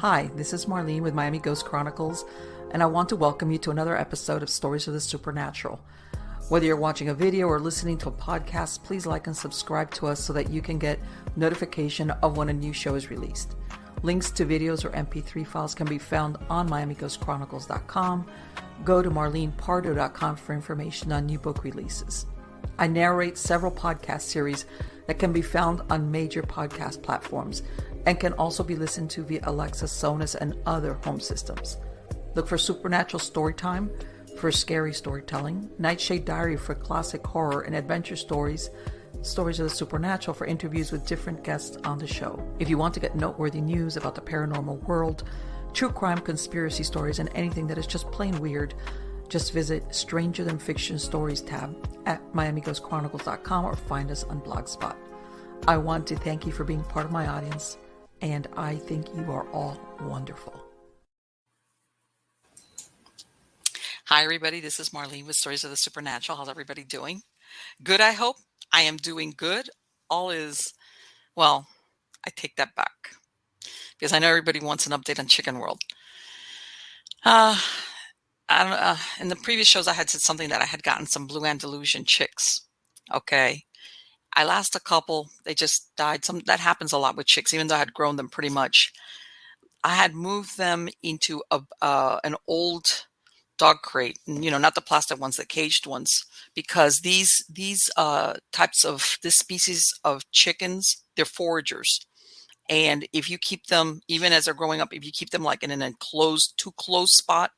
Hi, this is Marlene with Miami Ghost Chronicles, and I want to welcome you to another episode of Stories of the Supernatural. Whether you're watching a video or listening to a podcast, please like and subscribe to us so that you can get notification of when a new show is released. Links to videos or MP3 files can be found on MiamiGhostChronicles.com. Go to MarlenePardo.com for information on new book releases. I narrate several podcast series that can be found on major podcast platforms and can also be listened to via Alexa, Sonos, and other home systems. Look for Supernatural Storytime for scary storytelling, Nightshade Diary for classic horror and adventure stories, Stories of the Supernatural for interviews with different guests on the show. If you want to get noteworthy news about the paranormal world, true crime, conspiracy stories, and anything that is just plain weird, just visit Stranger Than Fiction Stories tab at MiamiGhostChronicles.com or find us on Blogspot. I want to thank you for being part of my audience, and I think you are all wonderful. Hi, everybody. This is Marlene with Stories of the Supernatural. How's everybody doing? Good, I hope. I am doing good. All is, well, I take that back because I know everybody wants an update on Chicken World. I don't know. In the previous shows, I had said something that I had gotten some blue Andalusian chicks. Okay. I lost a couple. They just died. That happens a lot with chicks, even though I had grown them pretty much. I had moved them into an old dog crate, not the plastic ones, the caged ones, because these types of this species of chickens, they're foragers. And if you keep them, even as they're growing up, if you keep them like in an enclosed, too close spot,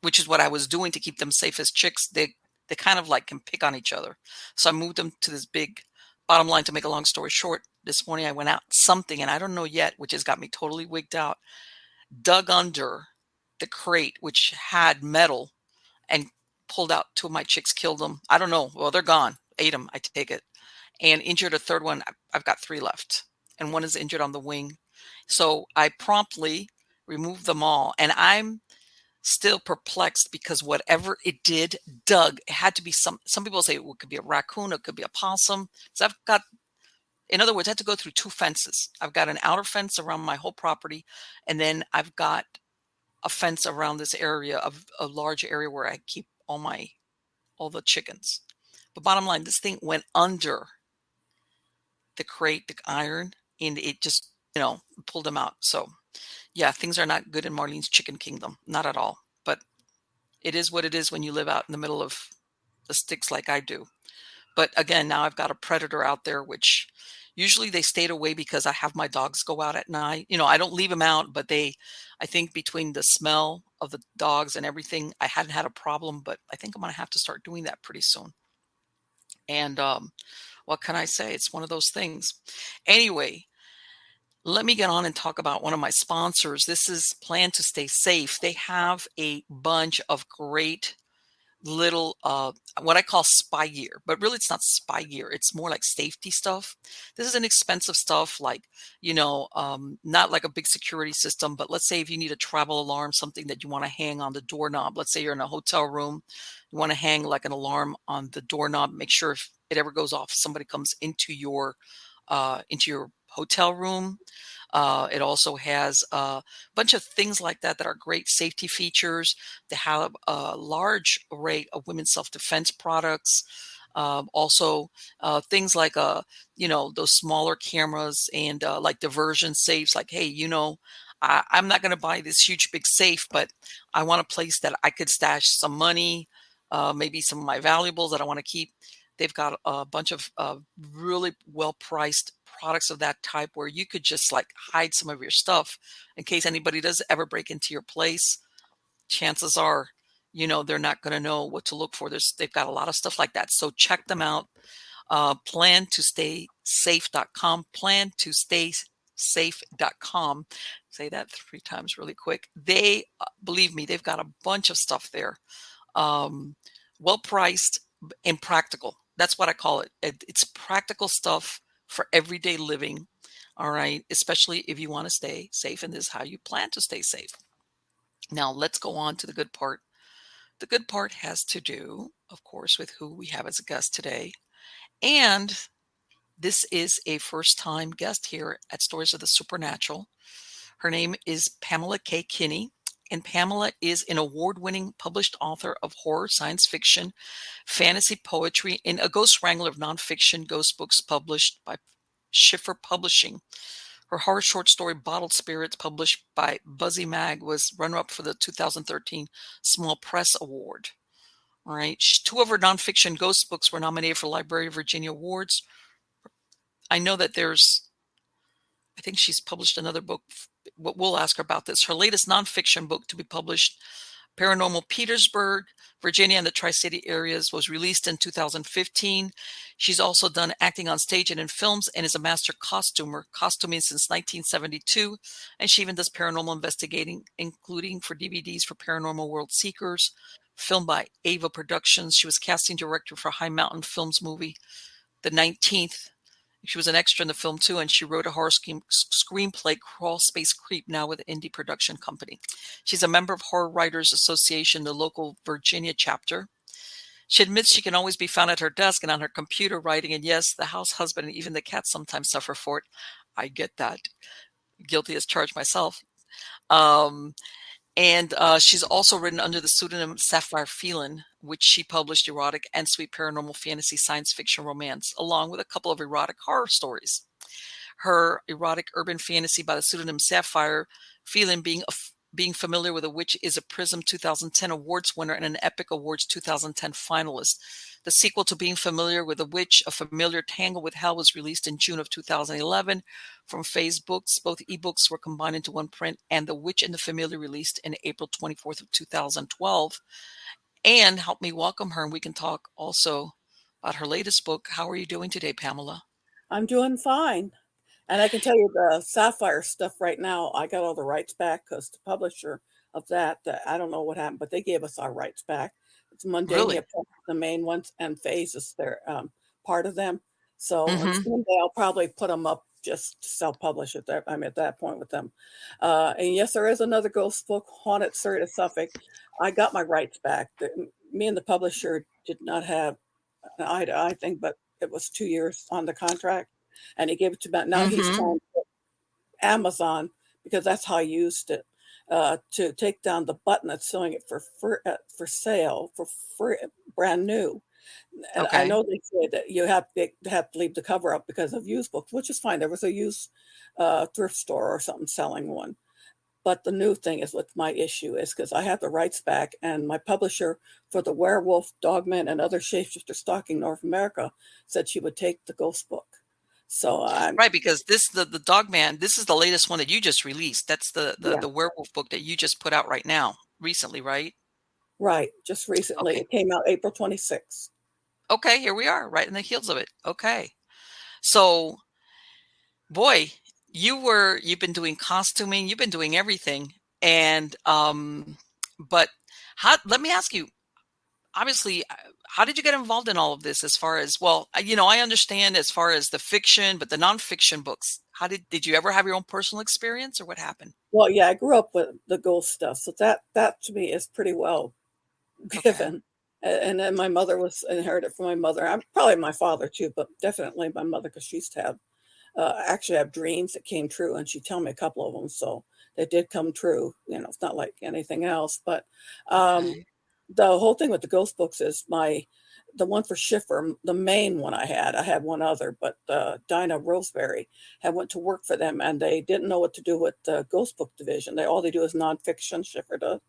which is what I was doing to keep them safe as chicks, they kind of like can pick on each other. So I moved them to this big, bottom line, to make a long story short, this morning I went out something, and I don't know yet, which has got me totally wigged out, dug under the crate, which had metal, and pulled out two of my chicks, killed them. I don't know. Well, they're gone. Ate them. I take it. And injured a third one. I've got three left. And one is injured on the wing. So I promptly removed them all. And I'm still perplexed because whatever it did, dug, it had to be some people say it could be a raccoon, it could be a possum. So I've got, in other words, I had to go through two fences. I've got an outer fence around my whole property. And then I've got a fence around this area, of a large area where I keep all the chickens. But bottom line, this thing went under the crate, the iron, and it just, pulled them out. So yeah, things are not good in Marlene's chicken kingdom. Not at all. But it is what it is when you live out in the middle of the sticks like I do. But again, now I've got a predator out there, which usually they stayed away because I have my dogs go out at night. I don't leave them out, but I think between the smell of the dogs and everything, I hadn't had a problem, but I think I'm going to have to start doing that pretty soon. And what can I say? It's one of those things. Anyway, let me get on and talk about one of my sponsors. This is Plan to Stay Safe. They have a bunch of great little what I call spy gear, but really it's not spy gear, it's more like safety stuff. This is inexpensive stuff, like not like a big security system, but let's say if you need a travel alarm, something that you want to hang on the doorknob. Let's say you're in a hotel room, you want to hang like an alarm on the doorknob, make sure if it ever goes off, somebody comes into your hotel room. It also has a bunch of things like that are great safety features. They have a large array of women's self-defense products. Also, things like those smaller cameras and like diversion safes. Like, hey, I'm not going to buy this huge big safe, but I want a place that I could stash some money, maybe some of my valuables that I want to keep. They've got a bunch of really well-priced products of that type where you could just like hide some of your stuff in case anybody does ever break into your place. Chances are, they're not going to know what to look for. They've got a lot of stuff like that. So check them out. PlanToStaySafe.com. PlanToStaySafe.com. Say that 3 times really quick. They, believe me, they've got a bunch of stuff there. Well-priced and practical. That's what I call it. It's practical stuff for everyday living. All right. Especially if you want to stay safe, and this is how you plan to stay safe. Now let's go on to the good part. The good part has to do, of course, with who we have as a guest today. And this is a first-time guest here at Stories of the Supernatural. Her name is Pamela K Kinney, and Pamela is an award-winning published author of horror, science fiction, fantasy poetry, and a ghost wrangler of nonfiction ghost books published by Schiffer Publishing. Her horror short story Bottled Spirits, published by Buzzy Mag, was runner-up for the 2013 Small Press Award. All right. Two of her nonfiction ghost books were nominated for Library of Virginia Awards. I know that I think she's published another book. We'll ask her about this. Her latest nonfiction book to be published, Paranormal Petersburg, Virginia, and the Tri-City areas, was released in 2015. She's also done acting on stage and in films and is a master costumer, costuming since 1972. And she even does paranormal investigating, including for DVDs for Paranormal World Seekers, filmed by Ava Productions. She was casting director for High Mountain Films movie, The 19th. She was an extra in the film too, and she wrote a horror screenplay, Crawl Space Creep, now with an indie production company. She's a member of Horror Writers Association, the local Virginia chapter. She admits she can always be found at her desk and on her computer writing, and yes, the house husband and even the cat sometimes suffer for it. I get that. Guilty as charged myself. And she's also written under the pseudonym Sapphire Phelan, which she published erotic and sweet paranormal fantasy science fiction romance, along with a couple of erotic horror stories. Her erotic urban fantasy by the pseudonym Sapphire Phelan, being familiar with a witch, is a Prism 2010 Awards winner and an Epic Awards 2010 finalist. The sequel to Being Familiar with a Witch, A Familiar Tangle with Hell, was released in June of 2011 from Phase Books. Both ebooks were combined into one print, and The Witch and the Familiar released in April 24th of 2012. And help me welcome her, and we can talk also about her latest book. How are you doing today, Pamela? I'm doing fine. And I can tell you the Sapphire stuff right now, I got all the rights back because the publisher of that, I don't know what happened, but they gave us our rights back. It's Mundane Really? Hip Hop, the main ones, and Phase is their part of them. So and Mm-hmm. someday I'll probably put them up just self-publish it. I'm at that point with them. And yes, there is another ghost book, Haunted Surrey of Suffolk. I got my rights back. Me and the publisher did not have an eye to eye thing, but it was 2 years on the contract, and he gave it to me. Now he's Mm-hmm. trying to Amazon, because that's how I used it, to take down the button that's selling it for sale for free, brand new. And I Okay. know they say that you have to leave the cover up because of used books, which is fine. There was a used thrift store or something selling one. But the new thing is what my issue is, because I have the rights back, and my publisher for the Werewolf, Dogmen, and other Shapeshifters Stalking North America said she would take the ghost book. So I'm, Right, because the Dogman, this is the latest one that you just released. That's the yeah, the werewolf book that you just put out right now, recently, right? right. Just recently, Okay. it came out April 26th. Okay, here we are, right in the heels of it. Okay. So, boy, you've been doing costuming, you've been doing everything. And but let me ask you, obviously, how did you get involved in all of this as far as, well, I understand as far as the fiction, but the nonfiction books, how did you ever have your own personal experience, or what happened? Well, yeah, I grew up with the ghost stuff, so that to me is pretty well Okay. given. And then my mother was inherited from my mother. I'm probably my father too, but definitely my mother, because she used to have actually have dreams that came true, and she'd tell me a couple of them, so they did come true. It's not like anything else, but um, Okay. the whole thing with the ghost books is the one for Schiffer, the main one I had one other, but Dinah Roseberry had went to work for them, and they didn't know what to do with the ghost book division. All they do is nonfiction, Schiffer does.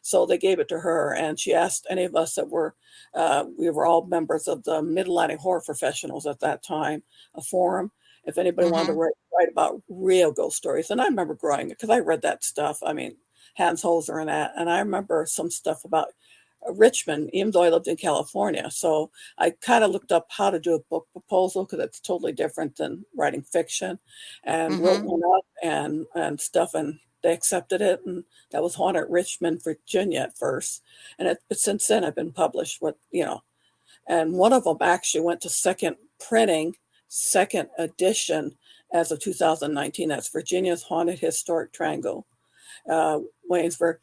So they gave it to her, and she asked any of us that we were all members of the Mid-Atlantic Horror Professionals at that time, a forum, if anybody wanted to Mm-hmm. write about real ghost stories. And I remember growing it because I read that stuff. I mean, Hans Holzer and that. And I remember some stuff about Richmond, even though I lived in California. So I kind of looked up how to do a book proposal, because it's totally different than writing fiction, and wrote Mm-hmm. one up and stuff. And they accepted it. And that was Haunted Richmond, Virginia at first. And but since then, I've been published and one of them actually went to second printing, second edition as of 2019. That's Virginia's Haunted Historic Triangle, Waynesburg,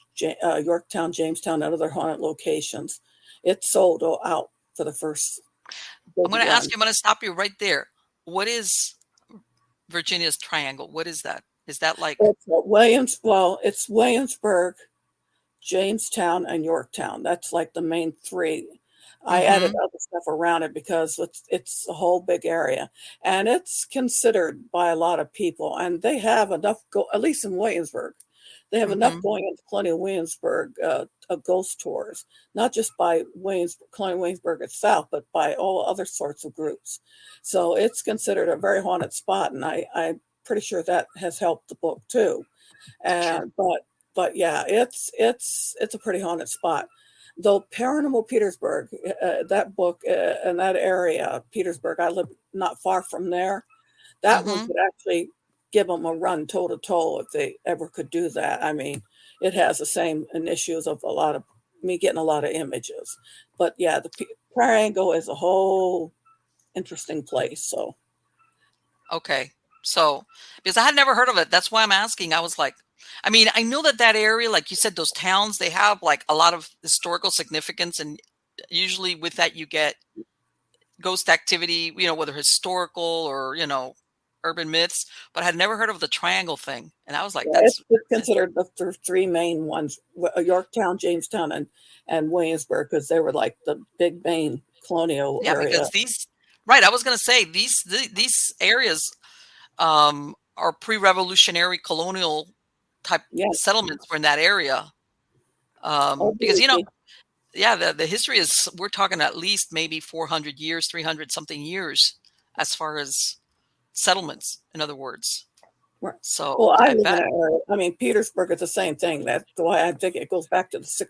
Yorktown, Jamestown, and other haunted locations. It sold out for the first big I'm run. going to stop you right there. What is Virginia's Triangle? What is that? Is that like? It's it's Williamsburg, Jamestown, and Yorktown. That's like the main three. I added Mm-hmm. other stuff around it because it's a whole big area, and it's considered by a lot of people. And they have enough at least in Williamsburg, they have enough Mm-hmm. going into Colonial Williamsburg ghost tours, not just by Colonial Williamsburg itself, but by all other sorts of groups. So it's considered a very haunted spot, and I'm pretty sure that has helped the book too. Sure. And but yeah, it's a pretty haunted spot. Though Paranormal Petersburg, that book in that area, Petersburg, I live not far from there. That one Mm-hmm. could actually give them a run toe to toe if they ever could do that. I mean, it has the same issues of a lot of me getting a lot of images. But yeah, the Triangle is a whole interesting place. So Okay. So, because I had never heard of it, that's why I'm asking. I was like, I mean, I know that area, like you said, those towns, they have like a lot of historical significance, and usually with that you get ghost activity, whether historical or urban myths. But I had never heard of the triangle thing, and I was like, yeah, that's it's considered the three main ones: Yorktown, Jamestown, and Williamsburg, because they were like the big main colonial yeah, area. because these, right? I was going to say these areas are pre-revolutionary colonial type Yeah, settlements were in that area. oh, Because believe yeah, the history is, we're talking at least maybe 400 years, 300 something years as far as settlements, in other words. Right. So Well, I I live in bet. an area. I mean, Petersburg is the same thing. That's why I think it goes back to the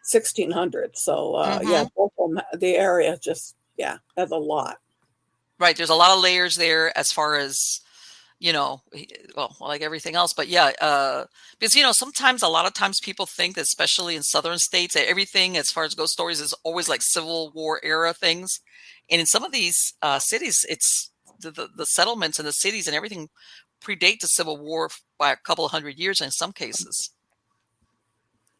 1600s. So, yeah, Hmm. both of them, the area just, yeah, has a lot. Right. There's a lot of layers there as far as, well, like everything else. But yeah, because, sometimes, a lot of times people think that, especially in southern states, that everything as far as ghost stories is always like Civil War era things. And in some of these cities, it's the settlements and the cities and everything predate the Civil War by a couple of hundred years in some cases.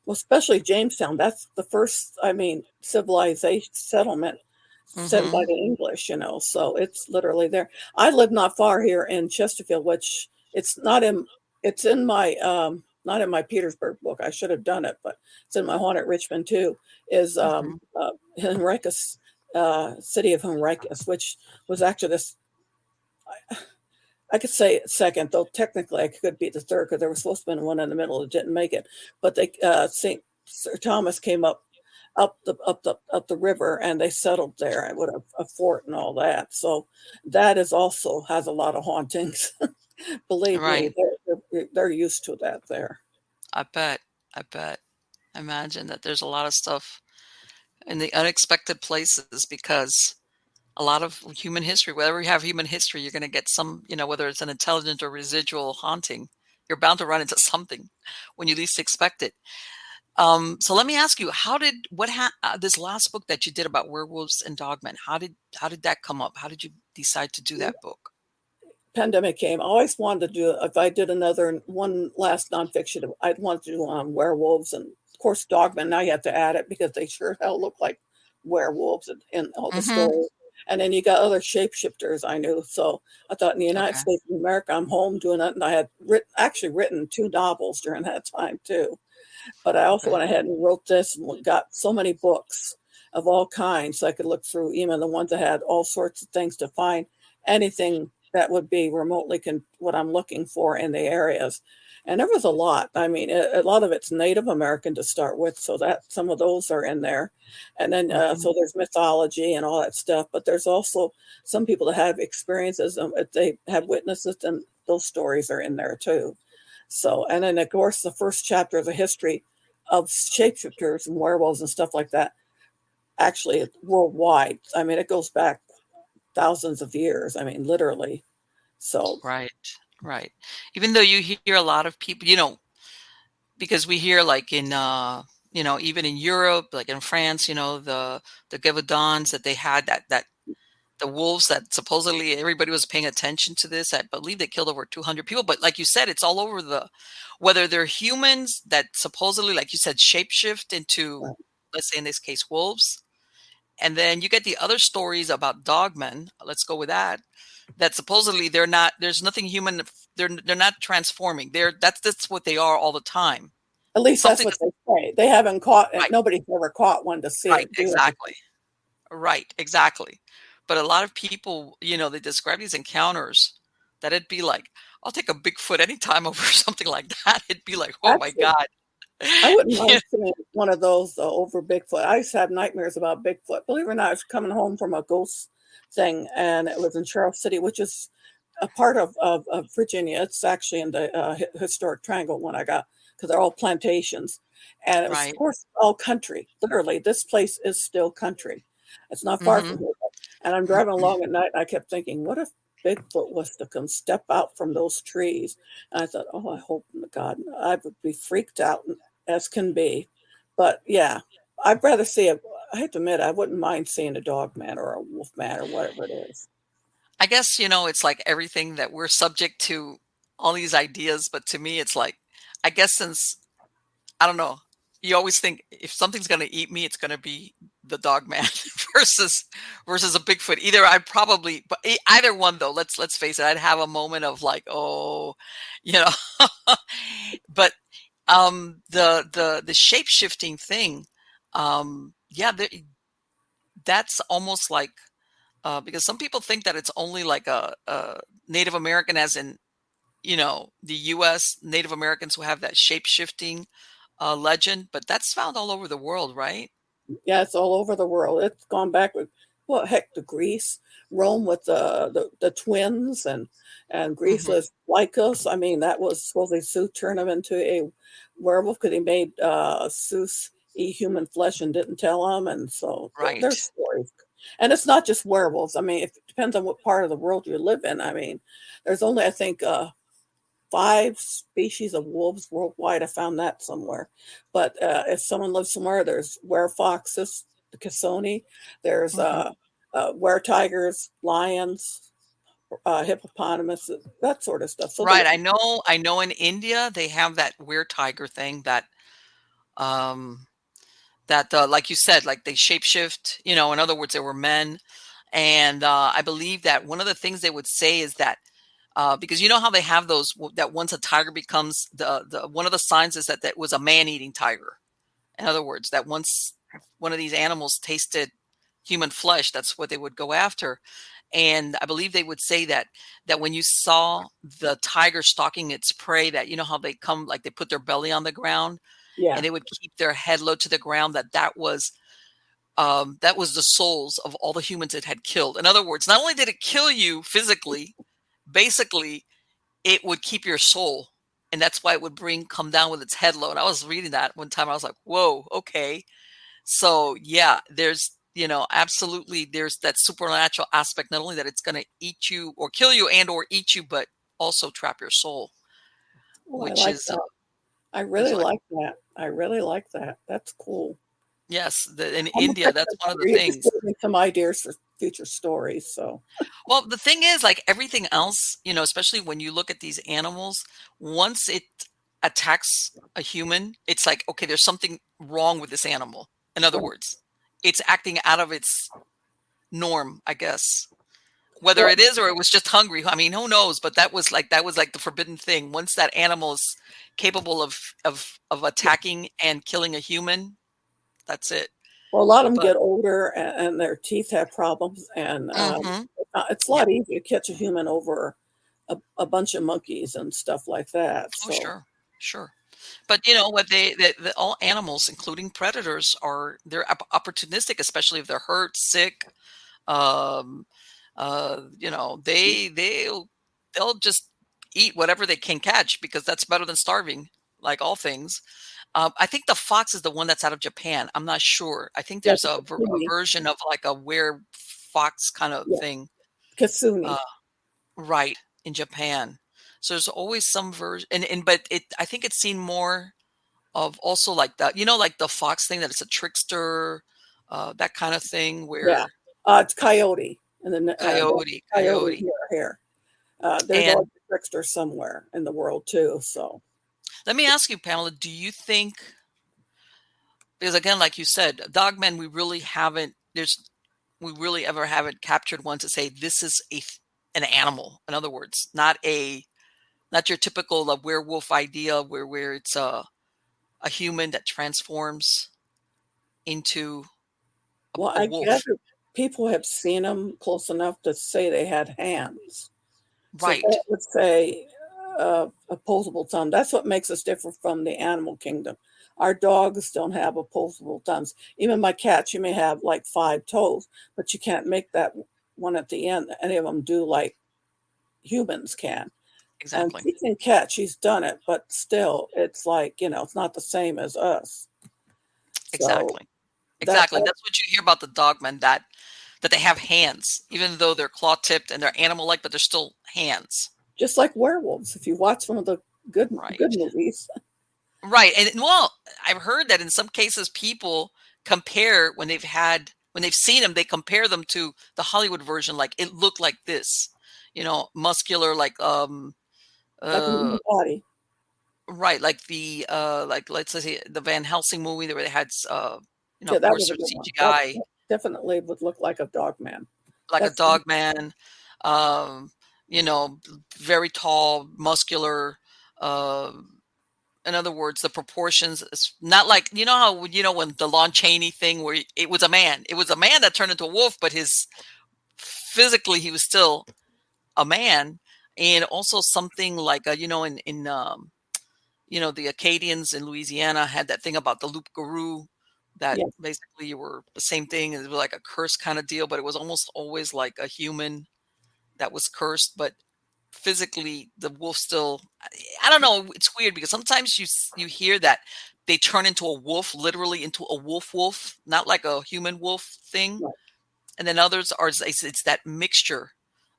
Well, especially Jamestown. That's the first, I mean, civilization settlement settled by Hmm. the English, so it's literally there. I live not far here in Chesterfield, which it's in my, not in my Petersburg book. I should have done it, but it's in my Haunted Richmond too, is Hmm. Henricus, city of Henricus, which was actually this, I could say second, though technically I could be the third because there was supposed to be one in the middle that didn't make it. But St. Sir Thomas came up the river and they settled there with a fort and all that. So that is also has a lot of hauntings. Believe me, Right. they're used to that there. I bet. I bet. Imagine that there's a lot of stuff in the unexpected places, because a lot of human history, wherever you have human history, you're going to get some, whether it's an intelligent or residual haunting, you're bound to run into something when you least expect it. So let me ask you, this last book that you did about werewolves and dogmen, how did that come up? How did you decide to do that book? Pandemic came. I always wanted to do, if I did another one last nonfiction, I'd want to do on werewolves and of course Dogmen. Now you have to add it because they sure hell look like werewolves in all the Hmm. stories. And then you got other shapeshifters I knew. So I thought in the United Okay. States of America, I'm home doing it. And I had actually written two novels during that time too. But I also Okay. went ahead and wrote this and got so many books of all kinds. So I could look through even the ones that had all sorts of things to find anything that would be remotely what I'm looking for in the areas. And there was a lot. I mean, a lot of it's Native American to start with, so that some of those are in there. And then, Hmm. so there's mythology and all that stuff. But there's also some people that have experiences, if they have witnesses, and those stories are in there too. So, and then of course, the first chapter of the history of shapeshifters and werewolves and stuff like that, actually worldwide. I mean, it goes back thousands of years. I mean, literally. So, Right. Right. Even though you hear a lot of people, because we hear like in even in Europe, like in France, the Gevaudan, that they had that the wolves, that supposedly everybody was paying attention to this. I believe they killed over 200 people, but like you said, it's all over whether they're humans that supposedly, like you said, shapeshift into, let's say in this case, wolves. And then you get the other stories about dogmen. Let's go with that. that supposedly there's nothing human, they're not transforming. That's what they are all the time. At least that's Something what that's they say. They haven't caught, right, nobody's ever caught one to see right, it do exactly. anything. Right, exactly. But a lot of people, they describe these encounters that it'd be like, I'll take a Bigfoot anytime over something like that. It'd be like, oh my Actually, God. I wouldn't Yeah, mind seeing one of those over Bigfoot. I used to have nightmares about Bigfoot. Believe it or not, I was coming home from a ghost thing, and it was in Charles City, which is a part of Virginia. It's actually in the historic triangle when I got, because they're all plantations. And it was, of right. course, all country. Literally, this place is still country. It's not far Hmm. from here. And I'm driving along at night, and I kept thinking, what if Bigfoot was to come step out from those trees? And I thought, oh, I hope to God, I would be freaked out as can be. But yeah, I'd rather see a, I have to admit, I wouldn't mind seeing a dog man or a wolf man or whatever it is. I guess, it's like everything that we're subject to all these ideas. But to me, it's like, I guess since I don't know. You always think if something's going to eat me, it's going to be the dog man versus a Bigfoot. Either I'd probably, but either one though. Let's face it. I'd have a moment of like, oh, you know. But the shape shifting thing, yeah, that's almost like because some people think that it's only like a Native American, as in the U.S. Native Americans who have that shape shifting legend, but that's found all over the world, right? Yeah, it's all over the world. It's gone back with, well, heck, to Greece, Rome with the twins, and Greece Hmm. was Lycos. I mean, that was supposedly Zeus turned him into a werewolf because he made Zeus eat human flesh and didn't tell him. And so Right. there's stories. And it's not just werewolves. I mean, it depends on what part of the world you live in. I mean, there's only, I think, 5 species of wolves worldwide. I found that somewhere. But if someone lives somewhere, there's werefoxes, the Cassoni, there's Hmm. were-tigers, lions, hippopotamus, that sort of stuff. So Right. I know in India they have that weird tiger thing um that like you said, like they shapeshift, in other words, they were men. And I believe that one of the things they would say is that because you know how they have those that once a tiger becomes the one of the signs is that was a man-eating tiger. In other words, that once one of these animals tasted human flesh, that's what they would go after. And I believe they would say that when you saw the tiger stalking its prey, that how they come, like they put their belly on the ground yeah, and they would keep their head low to the ground, that was the souls of all the humans it had killed. In other words, not only did it kill you physically, basically it would keep your soul. And that's why it would come down with its head low. And I was reading that one time. I was like, whoa, okay. So yeah, there's, absolutely there's that supernatural aspect, not only that it's going to eat you or kill you and or eat you, but also trap your soul, oh, I which like is that. I is really like, like that. I really like that. That's cool. yes, in I'm India, that's actually one of the hungry. You just things. gave me some ideas for future stories. So Well, the thing is, like everything else, especially when you look at these animals, once it attacks a human, it's like, okay, there's something wrong with this animal. In other right. words, it's acting out of its norm, I guess. Whether Well, it is or it was just hungry, I mean, who knows? But that was like the forbidden thing. Once that animal is capable of attacking and killing a human, that's it. Well, a lot of them But get older and their teeth have problems, and hmm it's a yeah, lot easier to catch a human over a bunch of monkeys and stuff like that. oh So, sure, sure. But what all animals, including predators, they're opportunistic, especially if they're hurt, sick. Um, they'll just eat whatever they can catch because that's better than starving, like all things. I think the fox is the one that's out of Japan. I'm not sure. I think yeah, there's the a Kasuni, version of like a were fox kind of yeah, thing, uh, Kasuni. right, in Japan. So there's always some version, but I think it's seen more of also like that, like the fox thing, that it's a trickster, that kind of thing Yeah, where it's coyote, and then coyote coyote. here. There's always And a trickster somewhere in the world too. So, let me ask you, Pamela, do you think, because again, like you said, dogmen, we really ever haven't captured one to say this is an animal. In other words, not your typical werewolf idea where it's a human that transforms into Well, a I wolf. gather people have seen them close enough to say they had hands. So Right. that would say opposable thumb. That's what makes us different from the animal kingdom. Our dogs don't have opposable thumbs. Even my cats, you may have like 5 toes, but you can't make that one at the end. Any of them do like humans can. And Exactly. she can catch, she's done it, but still, it's like, it's not the same as us. So Exactly. Exactly. that That's what you hear about the dogmen, that they have hands, even though they're claw tipped and they're animal like, but they're still hands. just like werewolves, if you watch some of the good Right. movies. Right. And well, I've heard that in some cases people compare when they've seen them, they compare them to the Hollywood version, like it looked like this, muscular, like Like a human uh body. right, like the like let's say the Van Helsing movie where they had Yeah, of that course was a there's good one. That CGI, definitely would look like a dog man. like a That's dog man, um, you know, very tall, muscular, uh in other words, the proportions is not like how when the Lon Chaney thing where it was a man. It was a man that turned into a wolf, but his physically he was still a man. And also something like in the Acadians in Louisiana had that thing about the loup garou, that yeah, basically you were the same thing. It was like a curse kind of deal, but it was almost always like a human that was cursed, but physically the wolf still, I don't know, it's weird because sometimes you hear that they turn into a wolf, literally into a wolf, not like a human wolf thing. right, And then others are, it's that mixture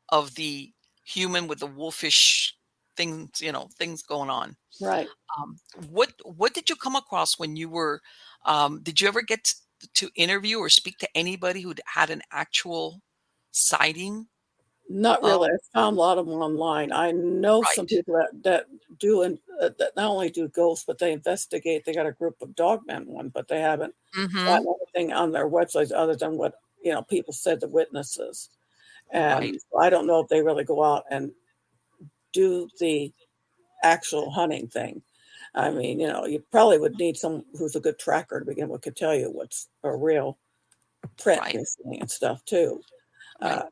of the human with the wolfish things, things going on. right. um, what did you come across when you were did you ever get to interview or speak to anybody who'd had an actual sighting Not of? really. I found a lot of them online. I know some Right. people that do and that not only do ghosts, but they investigate. They got a group of dogmen one, but they haven't Mm-hmm. gotten anything on their websites other than what people said the witnesses. Right. And I don't know if they really go out and do the actual hunting thing. I mean, you probably would need someone who's a good tracker to begin with, could tell you what's a real print Right. you're seeing and stuff too. Right.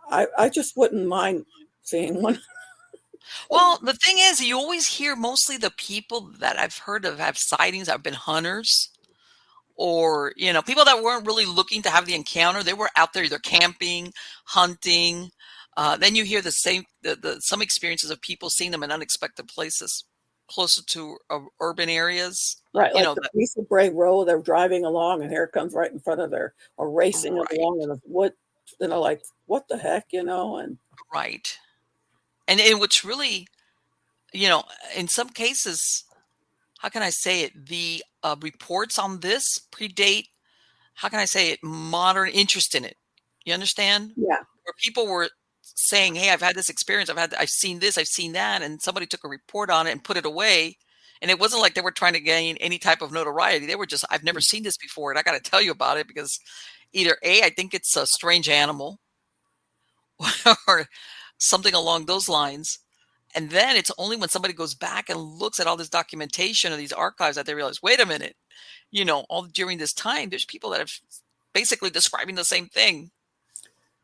Uh, I just wouldn't mind seeing one. Well, the thing is, you always hear mostly the people that I've heard of have sightings have been hunters, or people that weren't really looking to have the encounter. They were out there either camping, hunting. Then you hear the same some experiences of people seeing them in unexpected places closer to urban areas. Right, like the That, piece of Bray Road, they're driving along and here it comes right in front of their or racing right, along in the wood, like, what the heck, and right. And what's really, you know, in some cases, how can I say it? The reports on this predate, how can I say it, modern interest in it. You understand? yeah. Where people were saying, "Hey, I've had this experience. I've seen this, I've seen that," and somebody took a report on it and put it away. And it wasn't like they were trying to gain any type of notoriety. They were just, "I've never seen this before, and I got to tell you about it because either A, I think it's a strange animal, or something along those lines." And then it's only when somebody goes back and looks at all this documentation or these archives that they realize, wait a minute, all during this time, there's people that have basically describing the same thing.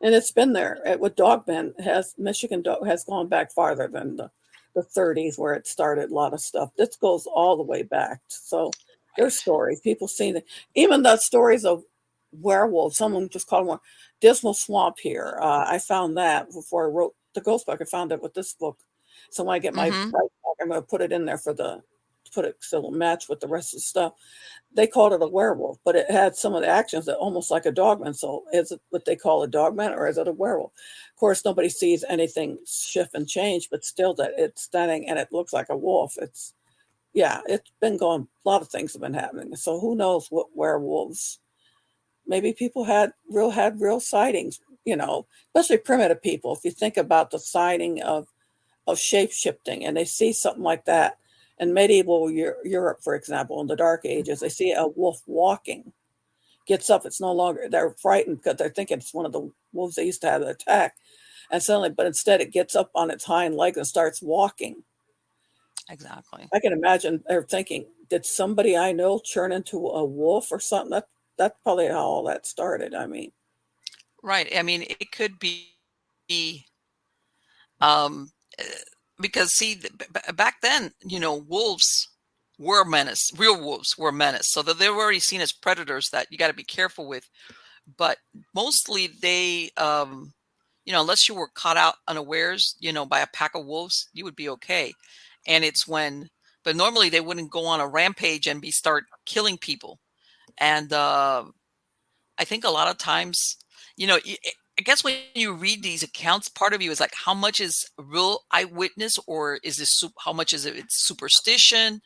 And it's been there. With Dogmen, Michigan dog has gone back farther than the 30s where it started a lot of stuff. This goes all the way back. So there's Right. stories. People seen it. Even the stories of werewolves. Someone just called one Dismal Swamp here. I found that before I wrote the ghost book. I found it with this book. So when I get my Mm-hmm. book, I'm going to put it in there put it so it'll match with the rest of the stuff. They called it a werewolf, but it had some of the actions that almost like a dogman. So is it what they call a dogman or is it a werewolf? Of course, nobody sees anything shift and change, but still that it's standing and it looks like a wolf. It's been going, a lot of things have been happening. So who knows what werewolves, maybe people had real sightings, especially primitive people. If you think about the sighting of shape shifting and they see something like that in medieval Europe, for example, in the Dark Ages, they see a wolf walking, gets up, it's no longer, they're frightened because they're thinking it's one of the wolves they used to have to attack. and suddenly, but instead it gets up on its hind legs and starts walking. Exactly. I can imagine they're thinking, did somebody I know turn into a wolf or something? That's probably how all that started. I mean, Right. I mean, it could be, um, uh, because see, back then, wolves were a menace. Real wolves were a menace. So that they were already seen as predators that you got to be careful with. But mostly they, unless you were caught out unawares, by a pack of wolves, you would be okay. And but normally they wouldn't go on a rampage and start killing people. And I think a lot of times, I guess when you read these accounts, part of you is like, how much is real eyewitness, or is this how much is it superstition?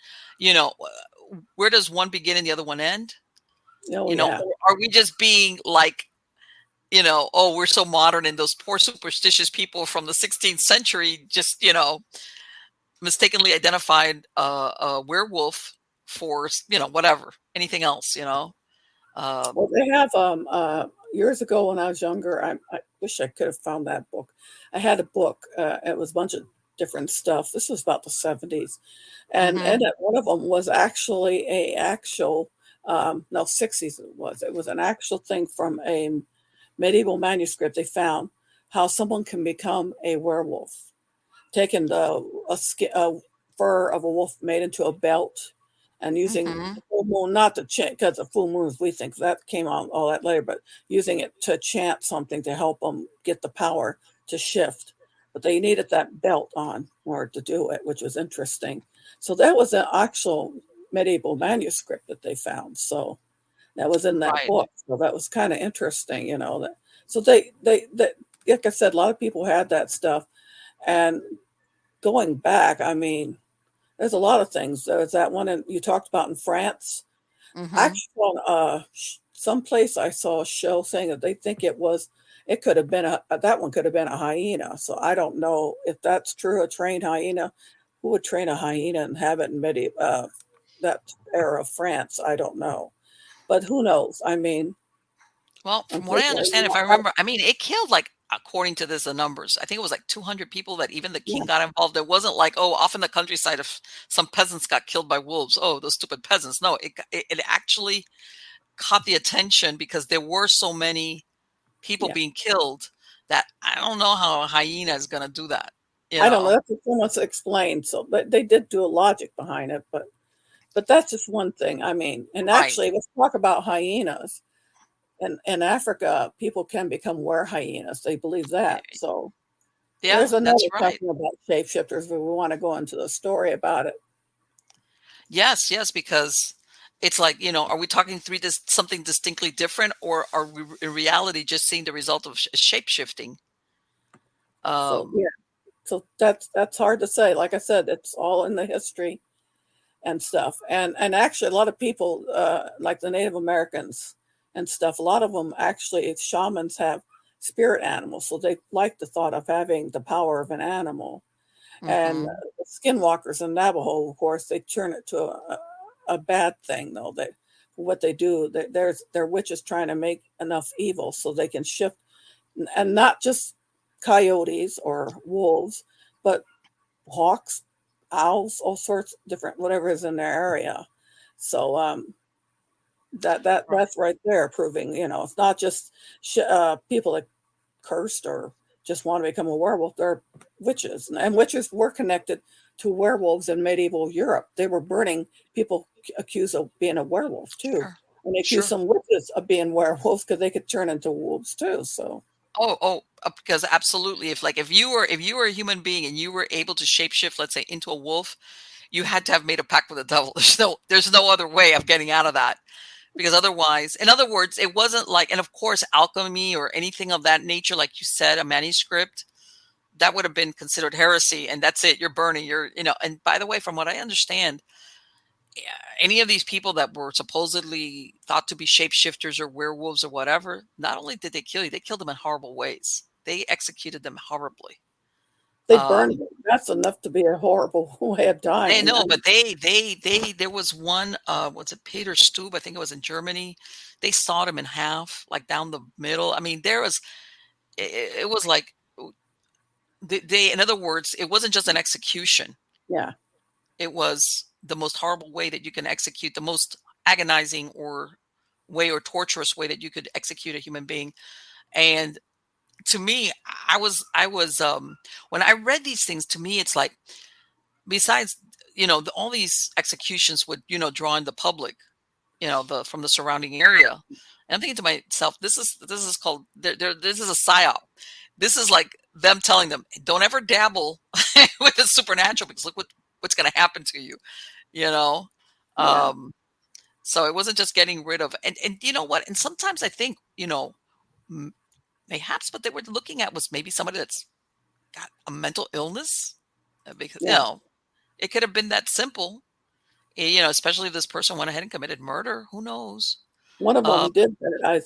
Where does one begin and the other one end? oh yeah, Or are we just being like, oh, we're so modern, and those poor superstitious people from the 16th century just, mistakenly identified a werewolf for, whatever, anything else, well they have years ago when I was younger. I wish I could have found that book. I had a book. It was a bunch of different stuff. This was about the 70s, and hmm one of them was actually a actual no 60s. It was an actual thing from a medieval manuscript. They found how someone can become a werewolf, taking a fur of a wolf made into a belt, and using hmm the full moon, not to chant, because the full moons, we think that came out all that later, but using it to chant something to help them get the power to shift. But they needed that belt on in order to do it, which was interesting. So that was an actual medieval manuscript that they found. So that was in that Right. book. So that was kind of interesting, That so they like I said, a lot of people had that stuff. And going back, I mean, there's a lot of things. There's that one you talked about in France. hmm Actually, on some place I saw a show saying that they think it could have been that one could have been a hyena. So I don't know if that's true. A trained hyena, who would train a hyena and have it in that era of France? I don't know, but who knows? I mean, Well, from what I unfortunately, understand, if I remember, I mean, it killed, like, according to this, the numbers, I think it was like 200 people that even the king yeah, got involved. It wasn't like, oh, off in the countryside, if some peasants got killed by wolves, oh, those stupid peasants. No, it actually caught the attention because there were so many people yeah. being killed that I don't know how a hyena is going to do that, you I don't know. know? That's what someone's explained. So they did do a logic behind it, but that's just one thing. I mean, and Right. actually, let's talk about hyenas. In Africa, people can become were hyenas. They believe that. So Yeah, there's that's another right. talking about shapeshifters, but we want to go into the story about it. Yes, yes, because it's like, are we talking something distinctly different, or are we in reality just seeing the result of shape shifting? So Um, yeah, so that's hard to say. Like I said, it's all in the history and stuff. And actually, a lot of people, like the Native Americans and stuff, a lot of them actually, shamans have spirit animals, so they like the thought of having the power of an animal. And mhm. the skinwalkers in Navajo, of course, they turn it to a bad thing, though. They what they do, they're witches trying to make enough evil so they can shift, and not just coyotes or wolves, but hawks, owls, all sorts different whatever is in their area. So Right. that's right there proving, it's not just people that cursed or just want to become a werewolf. They're witches, and witches were connected to werewolves in medieval Europe. They were burning people accused of being a werewolf too, Sure. and they accused Sure. some witches of being werewolves because they could turn into wolves too. So Because absolutely, if you were a human being and you were able to shapeshift, let's say, into a wolf, you had to have made a pact with the devil. There's no other way of getting out of that. Because otherwise, in other words, it wasn't like, and of course, alchemy or anything of that nature, like you said, a manuscript, that would have been considered heresy, and that's it. You're burning. And by the way, from what I understand, yeah, any of these people that were supposedly thought to be shapeshifters or werewolves or whatever, not only did they kill you, they killed them in horrible ways. They executed them horribly. they burned Um, it. That's enough to be a horrible way of they dying. I know, mean, but they there was one, what's it, Peter Stube, I think it was in Germany. They sawed him in half, like down the middle. I mean, it was like, they, in other words, it wasn't just an execution. Yeah. It was the most horrible way that you can execute, the most agonizing or way or torturous way that you could execute a human being. And to me, I was when I read these things, to me, it's like, besides, all these executions would, draw in the public, from the surrounding area. And I'm thinking to myself, this is called, this is a psyop. This is like them telling them, don't ever dabble with the supernatural, because look what's going to happen to you, you know? Yeah. Um, so it wasn't just getting rid of, and you know what? And sometimes I think, m- mayhaps what they were looking at was maybe somebody that's got a mental illness, because, Yeah. it could have been that simple, especially if this person went ahead and committed murder. Who knows? One of Uh, them did that. I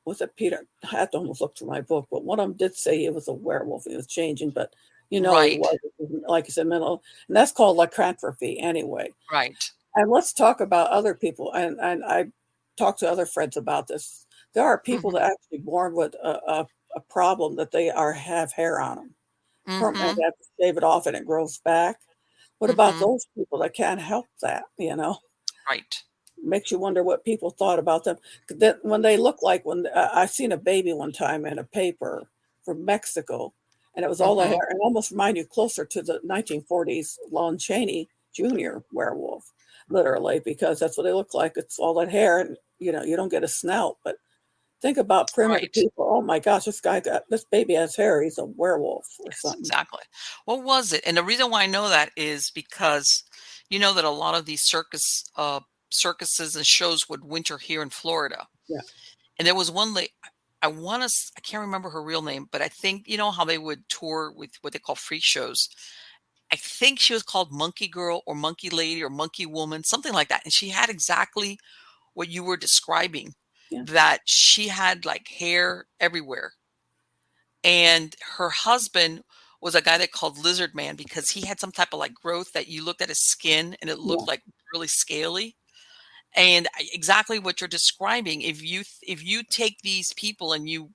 was it Peter. I had to almost look through my book, but one of them did say he was a werewolf. He was changing, but he right, was, like you said, mental, and that's called lycanthropy anyway. right. And let's talk about other people. And I talked to other friends about this. There are people Hmm. that are actually born with a problem that they have hair on them. And Hmm. they have to shave it off and it grows back. What about Hmm. those people that can't help that? Right. Makes you wonder what people thought about them. That when they look like when I seen a baby one time in a paper from Mexico, and it was all the Hmm. hair, and almost remind you closer to the 1940s Lon Chaney Jr. werewolf, literally, because that's what they look like. It's all that hair, and you don't get a snout. But think about primitive Right. people. Oh my gosh, this baby has hair. He's a werewolf or Yes, something. exactly. What was it? And the reason why I know that is because you know that a lot of these circuses and shows would winter here in Florida. Yeah, And there was one lady, I can't remember her real name, but I think, how they would tour with what they call freak shows. I think she was called Monkey Girl or Monkey Lady or Monkey Woman, something like that. And she had exactly what you were describing, yeah, that she had like hair everywhere. And her husband was a guy that called Lizard Man, because he had some type of like growth that you looked at his skin and it yeah. looked like really scaly. And exactly what you're describing, if you take these people and you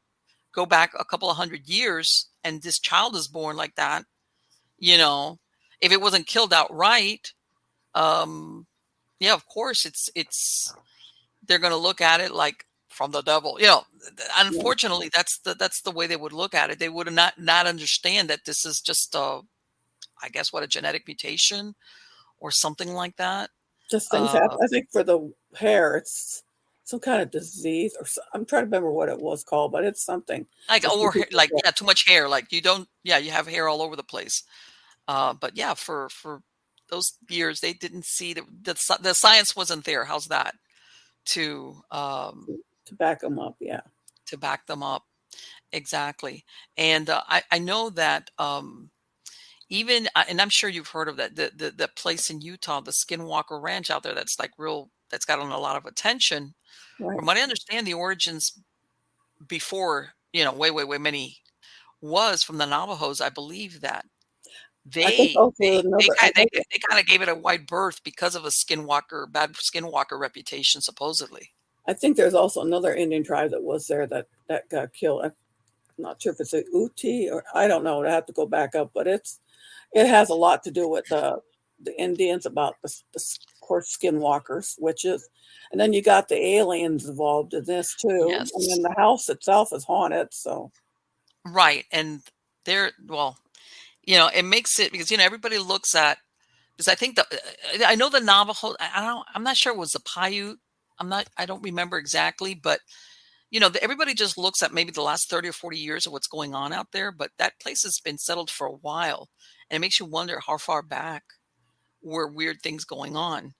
go back a couple of 100 years and this child is born like that, you know, if it wasn't killed outright, um, yeah, of course they're going to look at it like from the devil. Yeah. Unfortunately, that's the way they would look at it. They would not understand that this is just I guess what, a genetic mutation or something like that. Just things happen. Uh, I think for the hair, it's some kind of disease, or I'm trying to remember what it was called, but it's something like, that some or people like, get. yeah, too much hair. Like you don't, yeah, you have hair all over the place. But yeah, for those years, they didn't see the science wasn't there. How's that to To back them up. Yeah, back them up? Exactly. And I know that even and I'm sure you've heard of that, the place in Utah, the Skinwalker Ranch out there, that's like real, that's gotten a lot of attention. right. From what I understand, the origins before, way many, was from the Navajos. I believe that I think they also they they another kind they, another. they kind of gave it a wide berth because of a bad skinwalker reputation, supposedly. I think there's also another Indian tribe that was there that got killed. I'm not sure if it's a Uti or I don't know. I have to go back up, but it has a lot to do with the Indians about of course skinwalkers, witches, and then you got the aliens involved in this too. And Yes, then the house itself is haunted. So right. And they're, well, it makes it, because everybody looks at, because I think I know the Navajo. I'm not sure it was the Paiute. I don't remember exactly, but everybody just looks at maybe the last 30 or 40 years of what's going on out there, but that place has been settled for a while. And it makes you wonder how far back were weird things going on.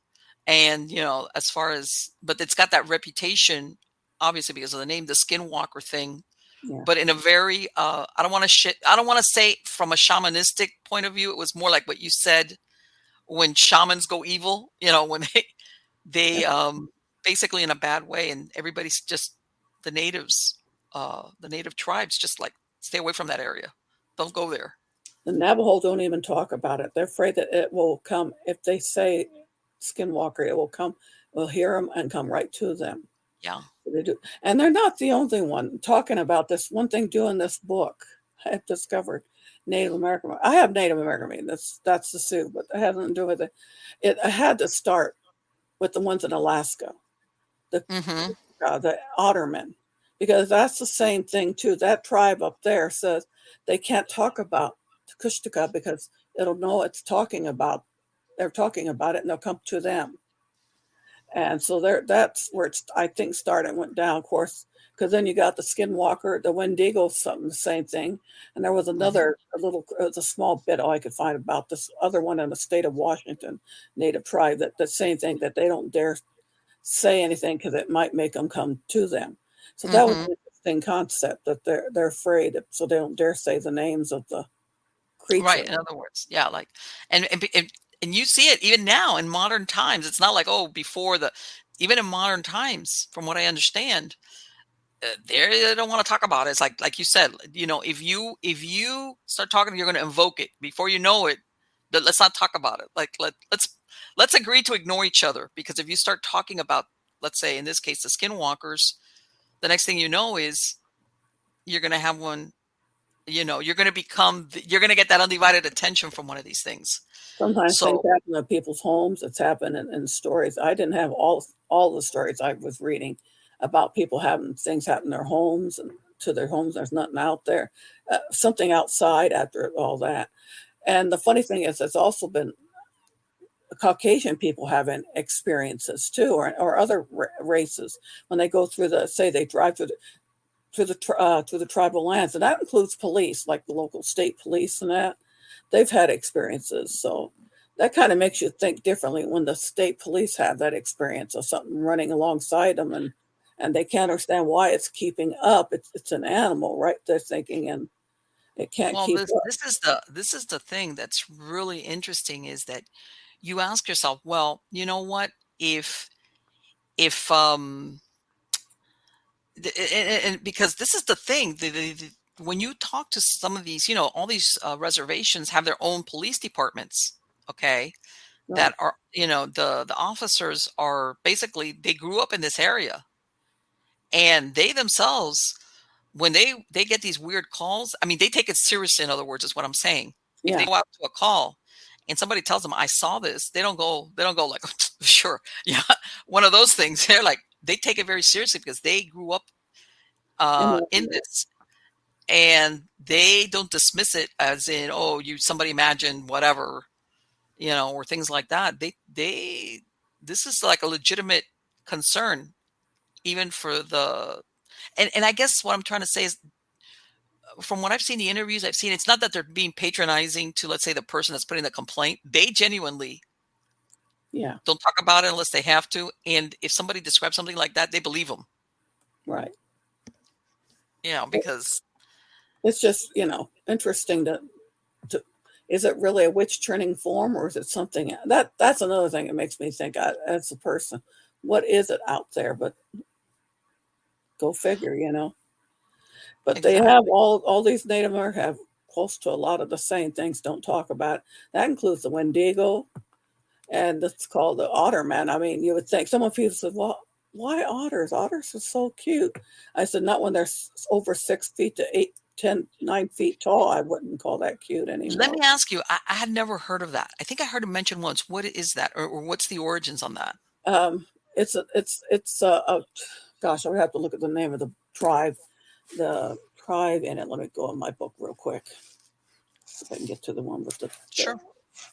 And, as far as, but it's got that reputation, obviously because of the name, the Skinwalker thing, yeah. but in a very, I don't want to say from a shamanistic point of view. It was more like what you said, when shamans go evil, when they basically in a bad way, and everybody's just, the natives, the native tribes, just like, stay away from that area. Don't go there. The Navajo don't even talk about it. They're afraid that it will come if they say skinwalker. It will come. We'll hear them and come right to them. Yeah. They do, and they're not the only one talking about this. One thing doing this book. have discovered Native American. I have Native American. That's the Sioux, but it has nothing to do with it. It had to start with the ones in Alaska, the Mm-hmm. the Otter Men, because that's the same thing too. That tribe up there says they can't talk about Kushtaka because it'll know it's talking about. They're talking about it, and they'll come to them. And so that's where it's, I think, started and went down, of course, because then you got the Skinwalker, the Wendigo, something, the same thing. And there was Mm-hmm. another, it was a small bit all I could find about this other one in the state of Washington, Native tribe, that the same thing, that they don't dare say anything because it might make them come to them. So that was Mm-hmm. an interesting concept, that they're afraid, so they don't dare say the names of the Right. creature. In other words, yeah, like, and you see it even now in modern times. It's not like, oh, before the, even in modern times, from what I understand, they don't want to talk about it. It's like you said, if you start talking, you're going to invoke it before you know it. Let's not talk about it. Like let's agree to ignore each other, because if you start talking about, let's say in this case, the skinwalkers, the next thing you know is you're going to have one. You're going to you're going to get that undivided attention from one of these things. Sometimes things So, happen in people's homes. It's happened in stories. I didn't have all the stories I was reading about people having things happen in their homes and to their homes. There's nothing out there, something outside after all that. And the funny thing is, it's also been Caucasian people having experiences too, or other races when they go through say they drive through the tribal lands, and that includes police, like the local state police, and that they've had experiences. So that kind of makes you think differently when the state police have that experience of something running alongside them, and they can't understand why it's keeping up. It's an animal, right? They're thinking, and it can't well, keep this up. this is the thing that's really interesting, is that you ask yourself, well, you know what, if and because this is the thing, when you talk to some of these, all these reservations have their own police departments, okay, Right. that are, the officers are basically, they grew up in this area, and they themselves, when they get these weird calls, I mean, they take it seriously, in other words, is what I'm saying. If they Yeah. go out to a call and somebody tells them, I saw this, they don't go like, sure, yeah, one of those things. They're like, they take it very seriously because they grew up And in this, and they don't dismiss it as in, oh, somebody imagined whatever, or things like that. They This is like a legitimate concern, even for the, and I guess what I'm trying to say is, from what I've seen, the interviews I've seen, it's not that they're being patronizing to, let's say, the person that's putting the complaint. They genuinely yeah, don't talk about it unless they have to. And if somebody describes something like that, they believe them, right. because, It's just, interesting to is it really a witch turning form, or is it something that's another thing that makes me think, as a person, what is it out there? But go figure. But they have exactly. all these Native Americans have close to a lot of the same things. Don't talk about. That includes the Wendigo, and it's called the Otter Man. I mean, you would think, some of people said, well, why otters? Otters are so cute. I said, not when they're over 6 feet to 8, 10, 9 feet tall. I wouldn't call that cute Let me anymore. ask you, I had never heard of that. I think I heard it mentioned once. What is that? Or what's the origins on that? Um, gosh, I would have to look at the name of the tribe. The tribe in it. Let me go in my book real quick, so I can get to the one with Sure.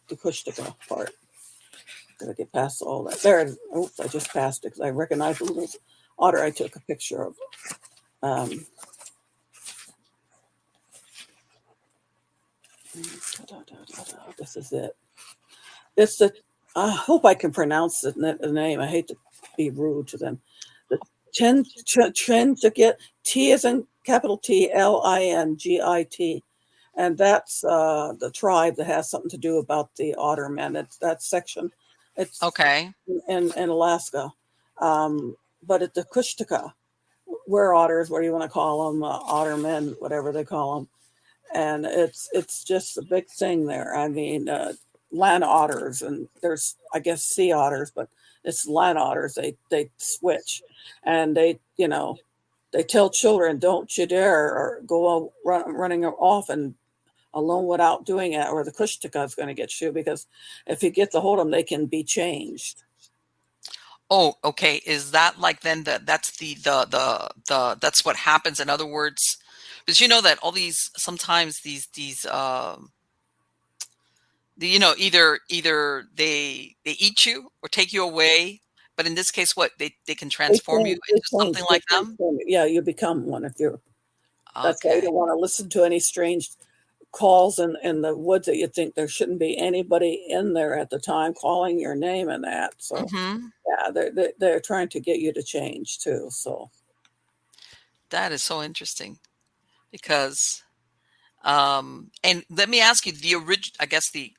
the Kushtaka part. Gotta get past all that. There it is. Oops, I just passed it because I recognize the little otter I took a picture of. Um, this is it. It's the. I hope I can pronounce the name. I hate to be rude to them. The Tringit. T is in capital T, Lingit, and that's the tribe that has something to do about the Otter Men. It's that section. It's Okay. in Alaska, but at the Kushtaka, were otters, what do you want to call them, otter men, whatever they call them, and it's just a big thing there. I mean, land otters, and there's, I guess, sea otters, but it's land otters. They switch, and they they tell children, don't you dare or go running off and alone without doing it, or the Kushtaka is going to get you, because if you get to hold them, they can be changed. Oh, okay. Is that like then that's that's what happens? In other words, because you know that all these sometimes these either they eat you or take you away, but in this case, what they can transform you They into change, something like them. yeah, you become one if you're. That's why you Okay. don't want to listen to any strange calls in the woods that you think there shouldn't be anybody in there at the time calling your name and that. So Mm-hmm. yeah, they're trying to get you to change too. So That is so interesting because and let me ask you the origin. I guess the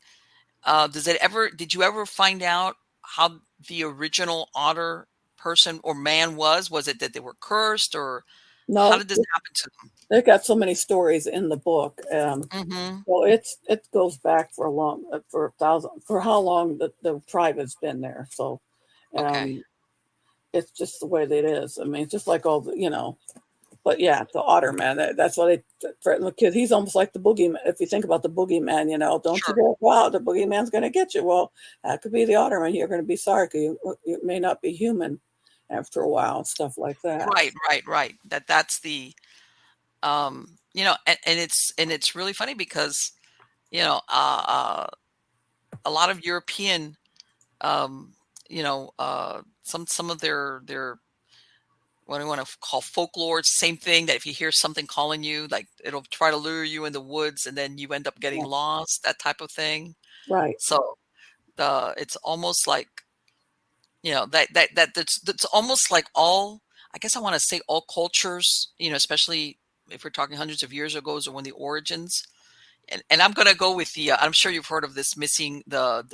did you ever find out how the original otter person or man was? Was it that they were cursed, or how no, did this happen to them? they've got so many stories in the book. Mm-hmm. Well, it goes back for a long for a thousand for how long the tribe has been there. So Okay. um, it's just the way that it is. I mean, it's just like all the But yeah, the Otter Man. That's what they threaten the kid. He's almost like the boogeyman. If you think about the boogeyman, don't you Sure. go out. The boogeyman's going to get you. Well, that could be the Otter Man. You're going to be sorry because you may not be human after a while, stuff like that. Right. That's the and it's really funny because you know a lot of European some of their what do you want to call folklore, it's the same thing, that if you hear something calling you, like it'll try to lure you in the woods and then you end up getting Yeah, lost, that type of thing. right. So it's almost like that's almost like all, I guess I want to say all cultures, especially if we're talking hundreds of years ago, or when the origins. And I'm going to go with I'm sure you've heard of this missing, the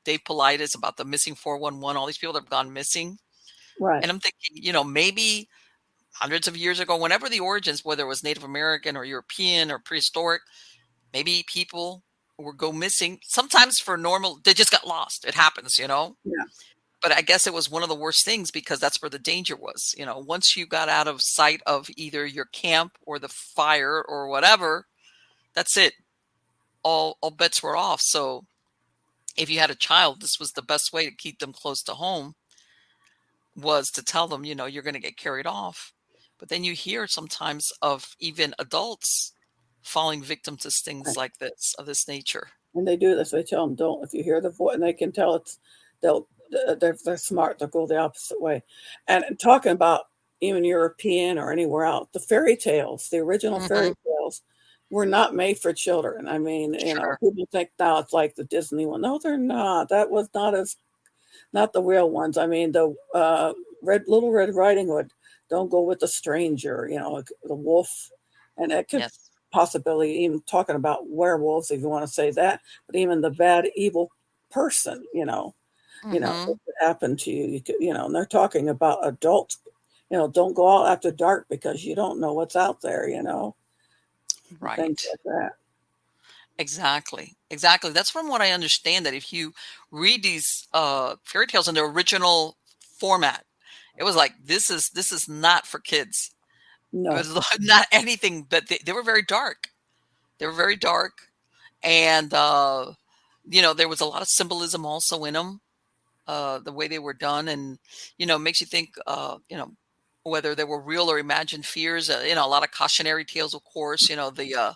Dave Paulides, about the missing 411, all these people that have gone missing. Right. And I'm thinking, maybe hundreds of years ago, whenever the origins, whether it was Native American or European or prehistoric, maybe people would go missing. Sometimes for normal, they just got lost. It happens. Yeah. But I guess it was one of the worst things because that's where the danger was. Once you got out of sight of either your camp or the fire or whatever, that's it. All bets were off. So if you had a child, this was the best way to keep them close to home, was to tell them, you're going to get carried off. But then you hear sometimes of even adults falling victim to things Right. like this, of this nature. And they do this. They tell them, don't, if you hear the voice, and they can tell they're smart. They'll go the opposite way. And talking about even European or anywhere else, the fairy tales, the original Hmm. fairy tales were not made for children. I mean, Sure. people think now it's like the Disney one. No, they're not. That was not the real ones. I mean, the Little Red Riding Hood, don't go with the stranger, the wolf. And it could Yes. possibly even talking about werewolves, if you want to say that, but even the bad, evil person, Hmm. what could happen to you. You could, and they're talking about adults, don't go out after dark because you don't know what's out there, and things Right. like that. Exactly. That's from what I understand, that if you read these fairy tales in their original format, it was like, this is not for kids. It No, was not anything, but they were very dark. They were very dark. And there was a lot of symbolism also in them, the way they were done. And it makes you think, whether they were real or imagined fears. A lot of cautionary tales, of course. The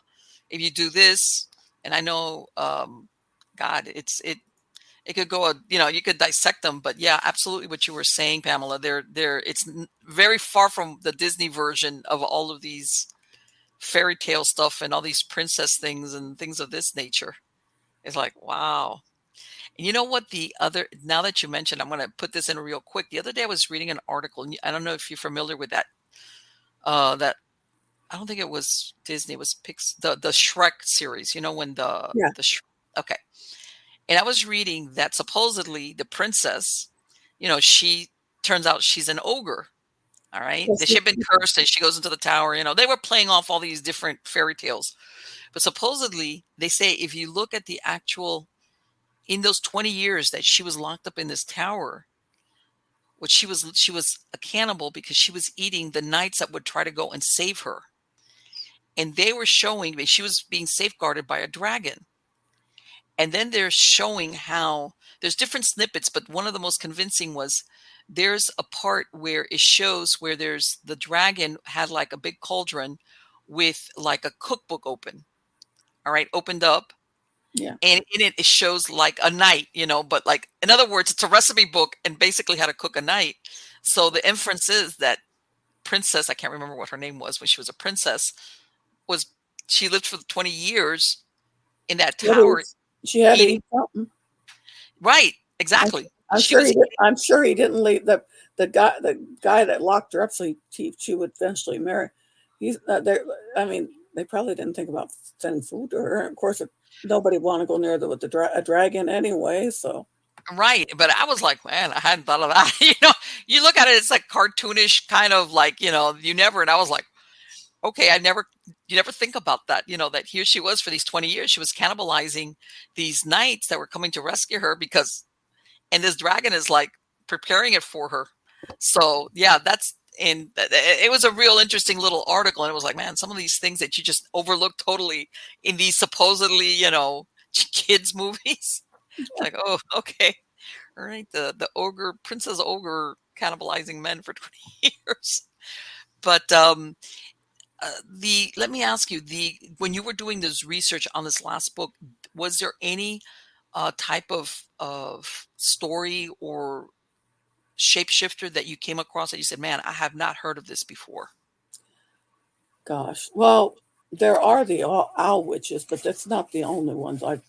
if you do this, and I know, God, it could go, you could dissect them. But yeah, absolutely what you were saying, Pamela, it's very far from the Disney version of all of these fairy tale stuff and all these princess things and things of this nature. It's like, wow. And you know what, now that you mentioned, I'm going to put this in real quick. The other day I was reading an article, and I don't know if you're familiar with that I don't think it was Disney, it was the Shrek series, when yeah, okay. And I was reading that supposedly the princess, she turns out she's an ogre. All right. yes, That she had been cursed and she goes into the tower. They were playing off all these different fairy tales. But supposedly they say, if you look at the actual, in those 20 years that she was locked up in this tower, which she was a cannibal because she was eating the knights that would try to go and save her. And they were showing that she was being safeguarded by a dragon. And then they're showing how there's different snippets, but one of the most convincing was there's a part where it shows where there's the dragon had like a big cauldron with like a cookbook open. All right, opened up. Yeah. And in it shows like a knight, but like, in other words, it's a recipe book and basically how to cook a knight. So the inference is that princess, I can't remember what her name was when she was a princess, she lived for 20 years in that tower She had to eating. eat something. Right, exactly. I'm sure he didn't leave the guy that locked her up so she would eventually marry. They probably didn't think about sending food to her. And of course, nobody want to go near with a dragon anyway. So right, but I was like, man, I hadn't thought of that. You look at it, it's like cartoonish, kind of like you never. And I was like, okay, you never think about that. That here she was for these 20 years, she was cannibalizing these knights that were coming to rescue her and this dragon is like preparing it for her. So yeah, it was a real interesting little article. And it was like, man, some of these things that you just overlook totally in these supposedly, kids movies. It's like, oh, okay. All right. The princess ogre cannibalizing men for 20 years. But, let me ask you, when you were doing this research on this last book, was there any type of story or shapeshifter that you came across that you said, man, I have not heard of this before? Gosh, well, there are the owl witches, but that's not the only ones. I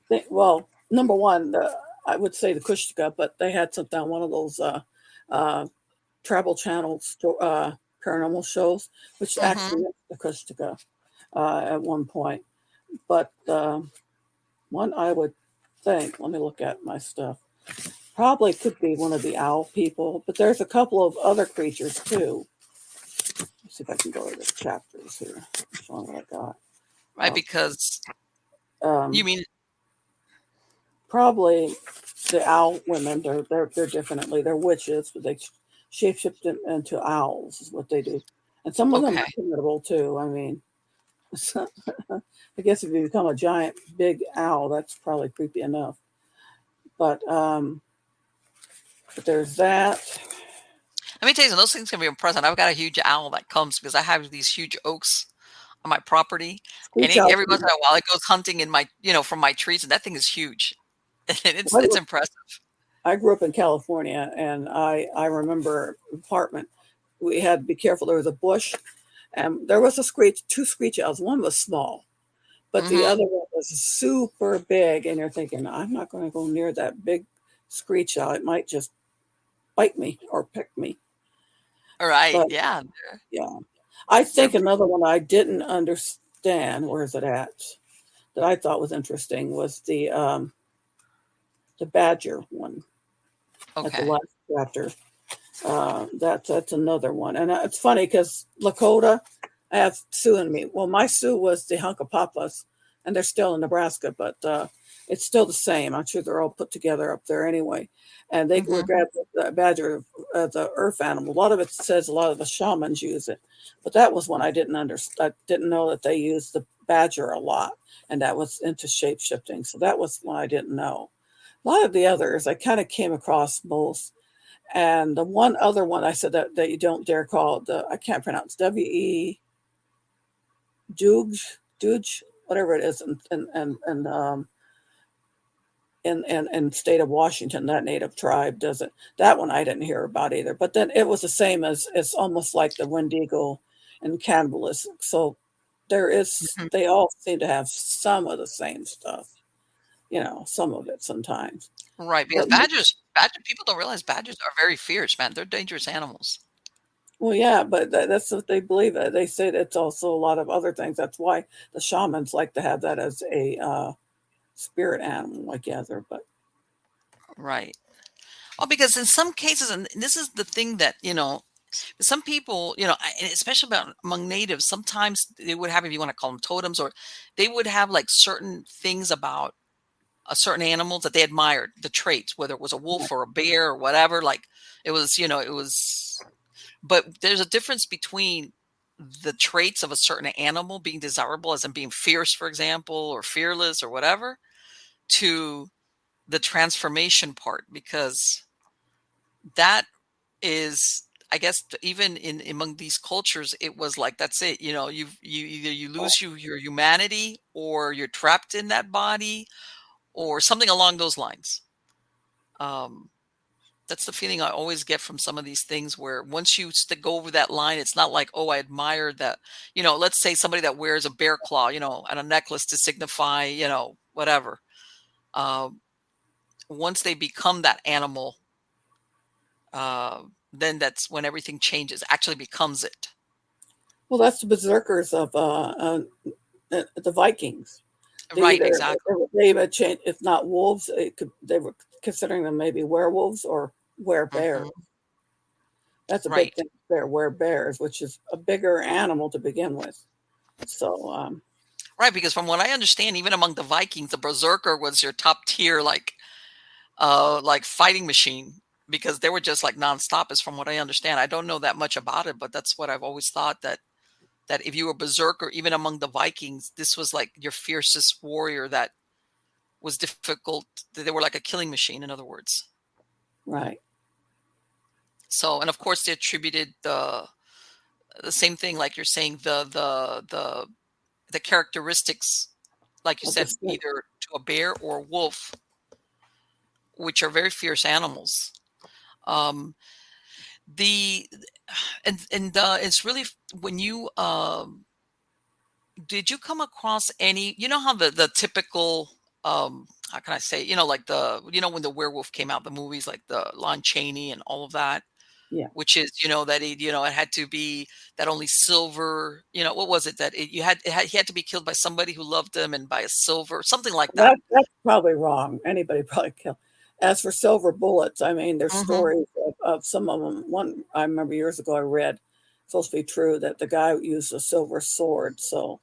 think. Well, number one, I would say the Kushtaka, but they had something on one of those Travel Channel paranormal shows, which actually is the Kushtaka at one point. But one I would think, let me look at my stuff, probably could be one of the owl people, but there's a couple of other creatures too. Let's see if I can go to the chapters here. Which one what I got? Right, because you mean probably the owl women. They're definitely they're witches, but they shapeshift into owls is what they do, and some of them are formidable too. I mean, I guess if you become a giant big owl, that's probably creepy enough. But there's that. Let me tell you, those things can be impressive. I've got a huge owl that comes because I have these huge oaks on my property, and every once in a while it goes hunting in my, from my trees, and that thing is huge. It's impressive. I grew up in California, and I remember apartment. We had to be careful. There was a bush, and there was two screech owls. One was small, but the other one was super big. And you're thinking, I'm not going to go near that big screech owl. It might just bite me or pick me. All right. But, yeah. Yeah. I think another one I didn't understand, where is it at, that I thought was interesting was the badger one. Okay. At the last chapter. That's another one. And it's funny because Lakota, I have Sioux in me. Well, my Sioux was the Hunkapapas, and they're still in Nebraska, but it's still the same. I'm sure they're all put together up there anyway. And they regard the badger as the earth animal. A lot of it says a lot of the shamans use it. But that was one I didn't understand. I didn't know that they used the badger a lot, and that was into shape-shifting. So that was one I didn't know. A lot of the others, I kind of came across both. And the one other one I said that you don't dare call, I can't pronounce, W-E, Juge, whatever it is, in state of Washington, that native tribe does it. That one I didn't hear about either. But then it was the same as, it's almost like the Wendigo and cannibalism. So there is, they all seem to have some of the same stuff. Some of it sometimes. Right, because people don't realize badgers are very fierce, man. They're dangerous animals. Well, yeah, but that's what they believe. They say it's also a lot of other things. That's why the shamans like to have that as a spirit animal, I gather. But right. Well, because in some cases, and this is the thing that, some people, and especially among natives, sometimes they would have, if you want to call them totems, or they would have like certain things about a certain animal that they admired, the traits, whether it was a wolf or a bear or whatever. Like it was, it was. But there's a difference between the traits of a certain animal being desirable, as in being fierce, for example, or fearless or whatever, to the transformation part, because that is, I guess, even in among these cultures, it was like, that's it. You either you lose your humanity, or you're trapped in that body, or something along those lines. That's the feeling I always get from some of these things, where once you go over that line, it's not like, oh, I admire that. Let's say somebody that wears a bear claw, on a necklace to signify, whatever. Once they become that animal, then that's when everything changes, actually becomes it. Well, that's the berserkers of the Vikings. Right, exactly. They even changed, if not wolves, they were considering them maybe werewolves or werebears. That's a big Right. thing there, werebears, which is a bigger animal to begin with. So, right, because from what I understand, even among the Vikings, the berserker was your top tier, like fighting machine, because they were just like nonstop, is from what I understand. I don't know that much about it, but that's what I've always thought, that if you were berserker, even among the Vikings, this was like your fiercest warrior that was difficult. They were like a killing machine, in other words. Right. So, and of course, they attributed the same thing, like you're saying, the characteristics, like you said, either to a bear or a wolf, which are very fierce animals. It's really, when you did you come across any, how the typical, how can I say, like when the werewolf came out, the movies, like the Lon Chaney and all of that. Yeah. Which is, that it had to be that only silver, what was it, that he had to be killed by somebody who loved him, and by a silver, something like that. That's probably wrong. Anybody probably killed. As for silver bullets, I mean, there's stories of some of them. One I remember years ago I read, supposed to be true, that the guy used a silver sword. So,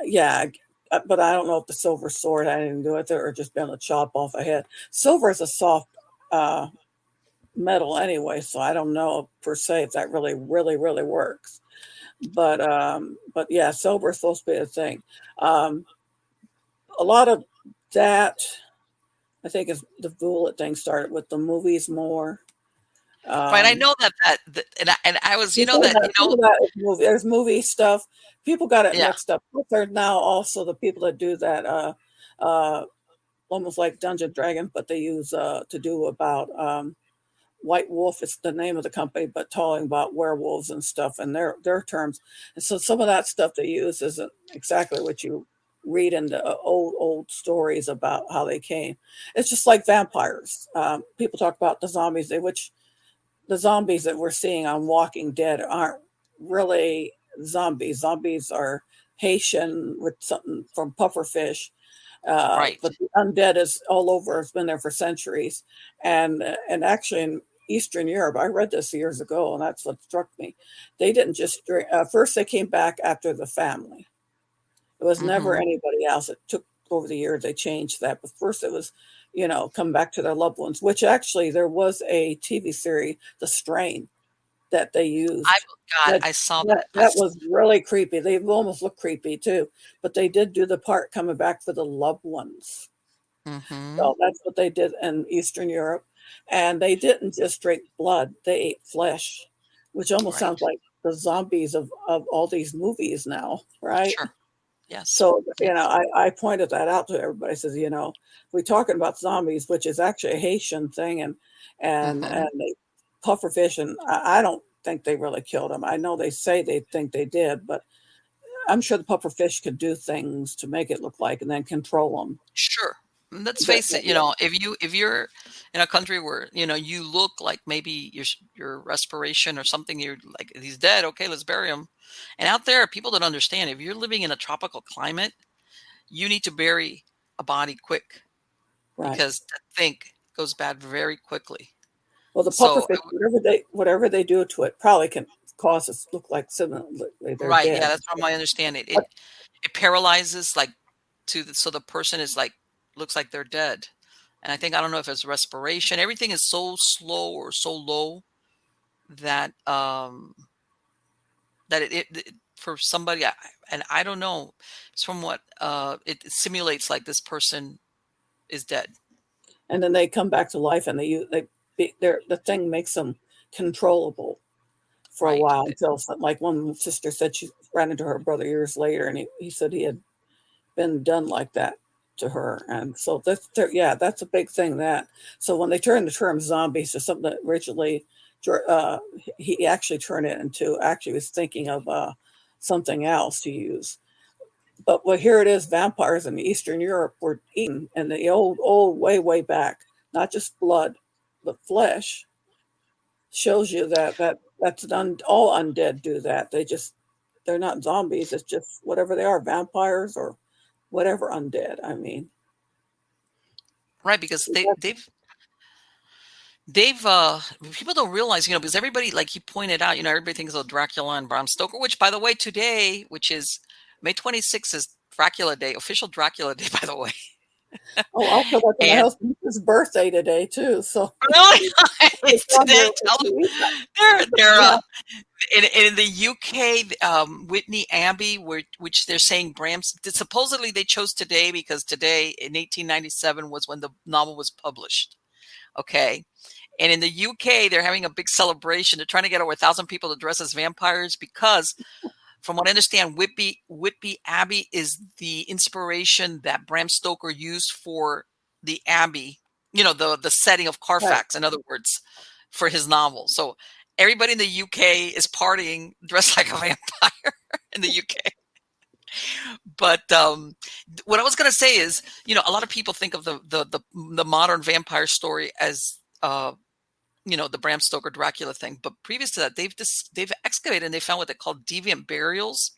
yeah, but I don't know if the silver sword had anything to do with it, or just been a chop off a head. Silver is a soft metal anyway, so I don't know per se if that really works. But yeah, silver is supposed to be a thing. A lot of that, I think, is the bullet thing started with the movies more. Right, I know that and I was, there's movie stuff. People got it Yeah. mixed up. There's now also the people that do that, almost like Dungeon Dragon, but they use to do about White Wolf is the name of the company, but talking about werewolves and stuff and their terms. And so some of that stuff they use isn't exactly what you read in the old stories about how they came. It's just like vampires. People talk about the zombies, which the zombies that we're seeing on Walking Dead aren't really zombies. Zombies are Haitian with something from pufferfish. Right. But the undead is all over. It's been there for centuries. And actually in Eastern Europe, I read this years ago, and that's what struck me. They didn't just drink. First, they came back after the family. It was never anybody else. It took over the years, they changed that. But first it was, come back to their loved ones, which actually there was a TV series, The Strain, that they used. I saw that. That was really creepy. They almost look creepy too, but they did do the part coming back for the loved ones. So that's what they did in Eastern Europe. And they didn't just drink blood, they ate flesh, which almost sounds like the zombies of all these movies now, right? Sure. Yes. So, I pointed that out to everybody. I says, we're talking about zombies, which is actually a Haitian thing, and they pufferfish, and I don't think they really killed them. I know they say they think they did, but I'm sure the pufferfish could do things to make it look like, and then control them. Sure. Let's face it, if you're in a country where, you look like maybe your respiration or something, you're like, he's dead. Okay, let's bury him. And out there, people don't understand. If you're living in a tropical climate, you need to bury a body quick, because that thing goes bad very quickly. Well, the pufferfish, whatever they do to it, probably can cause us to look like similarly they're right. dead. Yeah, that's from my understanding. It paralyzes, like, so the person is like looks like they're dead. And I don't know if it's respiration. Everything is so slow or so low that that it for somebody, and I don't know, it's from what it simulates like this person is dead. And then they come back to life, and the thing makes them controllable for a Right. while until, like, one sister said she ran into her brother years later, and he said he had been done like that to her. And so that's a big thing. That so when they turn the term zombies to something that originally he actually turned it into, actually was thinking of something else to use. But well, here it is, vampires in Eastern Europe were eaten, and the old way back, not just blood but flesh, shows you all undead do that. They're not zombies. It's just whatever they are, vampires or whatever undead. I mean, Right, because they've people don't realize, because everybody, like you pointed out, everybody thinks of Dracula and Bram Stoker, which, by the way, today, which is May 26th, is Dracula Day, official Dracula Day, by the way. oh, I'll put up to my And husband's birthday today too. So really, it's today. Tell them they're yeah, in the UK, Whitney Abbey, which they're saying supposedly they chose today because today in 1897 was when the novel was published. Okay. And in the UK, they're having a big celebration. They're trying to get over 1,000 people to dress as vampires because, from what I understand, Whitby Abbey is the inspiration that Bram Stoker used for the Abbey, the setting of Carfax, in other words, for his novel. So everybody in the UK is partying dressed like a vampire in the UK. But what I was going to say is, a lot of people think of the modern vampire story as the Bram Stoker Dracula thing. But previous to that, they've excavated and they found what they call deviant burials.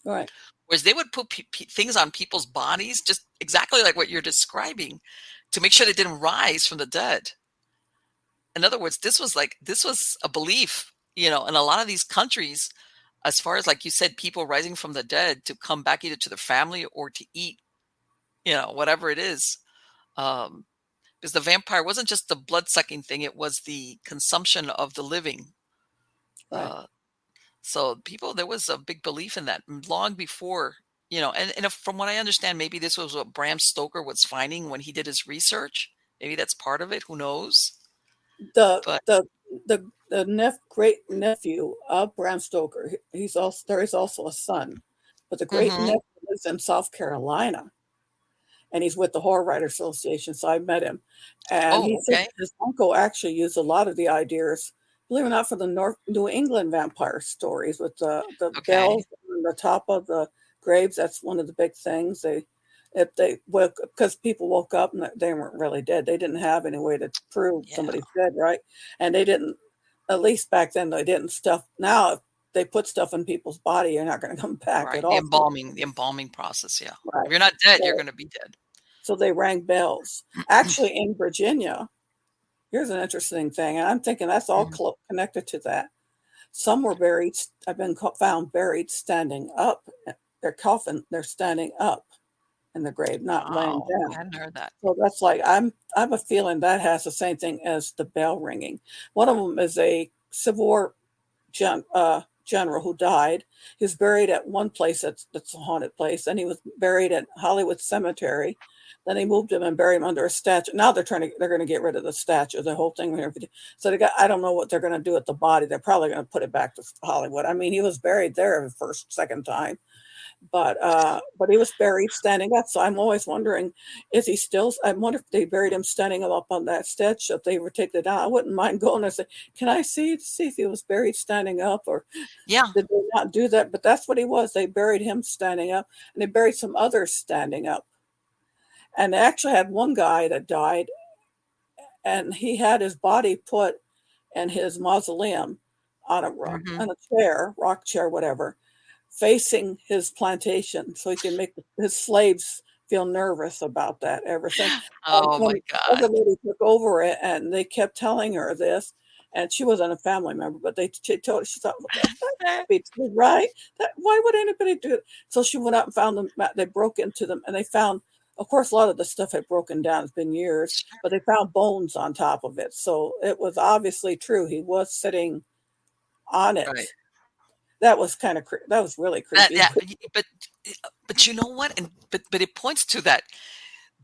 right. Whereas they would put things on people's bodies, just exactly like what you're describing, to make sure they didn't rise from the dead. In other words, this was a belief, in a lot of these countries, as far as, like you said, people rising from the dead to come back either to their family or to eat, whatever it is. Because the vampire wasn't just the blood-sucking thing, it was the consumption of the living. Right. So there was a big belief in that long before, and from what I understand, maybe this was what Bram Stoker was finding when he did his research. Maybe that's part of it. Who knows? The But the the great nephew of Bram Stoker. There is also a son, but the great mhm. nephew lives in South Carolina, and he's with the Horror Writer Association. So I met him, and he Oh, said okay. his uncle actually used a lot of the ideas, believe it or not, for the North New England vampire stories with the Okay. bells on the top of the graves. That's one of the big things. If they woke, because people woke up and they weren't really dead. They didn't have any way to prove Yeah. somebody's dead, right? And they didn't, at least back then, they didn't stuff. Now, if they put stuff in people's body, you're not going to come back at Right. all. The embalming process. Yeah. Right. If you're not dead, you're So, going to be dead. so they rang bells. Actually, in Virginia, here's an interesting thing, and I'm thinking that's all Mhm. connected to that. Some were buried. I've been found buried standing up. They're standing up in the grave, not laying Wow. I down. hadn't heard that. So that's like I'm a feeling that has the same thing as the bell ringing. One of them is a Civil War general who died. He was buried at one place that's a haunted place. Then he was buried at Hollywood Cemetery. Then they moved him and buried him under a statue. Now they're going to get rid of the statue, the whole thing. So I don't know what they're going to do with the body. They're probably going to put it back to Hollywood. I mean, he was buried there the second time, but he was buried standing up. So I'm always wondering, is he still? I wonder if they buried him standing up on that statue. If they were taking it down, I wouldn't mind going there and say, "Can I see if he was buried standing up, or Yeah. did they not do that?" But that's what he was. They buried him standing up, and they buried some others standing up. And they actually had one guy that died, and he had his body put in his mausoleum on Hmm. on a chair, rock chair, whatever, facing his plantation, so he can make his slaves feel nervous about that, everything. Oh When my the God. other lady took over it, and they kept telling her this, and she wasn't a family member, but she told her, she thought, well, that can't be true, right? Why would anybody do it? So she went out and found them. They broke into them, and they found Of course, a lot of the stuff had broken down. It's been years, Sure. but they found bones on top of it. So it was obviously true. He was sitting on Right. it. That was kind of that was really creepy. That, but you know what? And but it points to that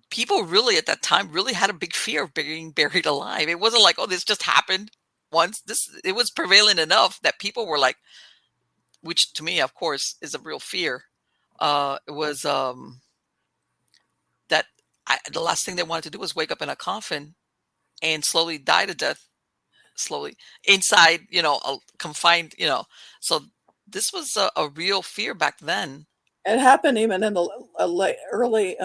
people really at that time really had a big fear of being buried alive. It wasn't like, oh, this just happened once. It was prevalent enough that people were like, which to me, of course, is a real fear. It was that the last thing they wanted to do was wake up in a coffin and slowly die to death, slowly inside, confined, So this was a real fear back then. It happened even in the early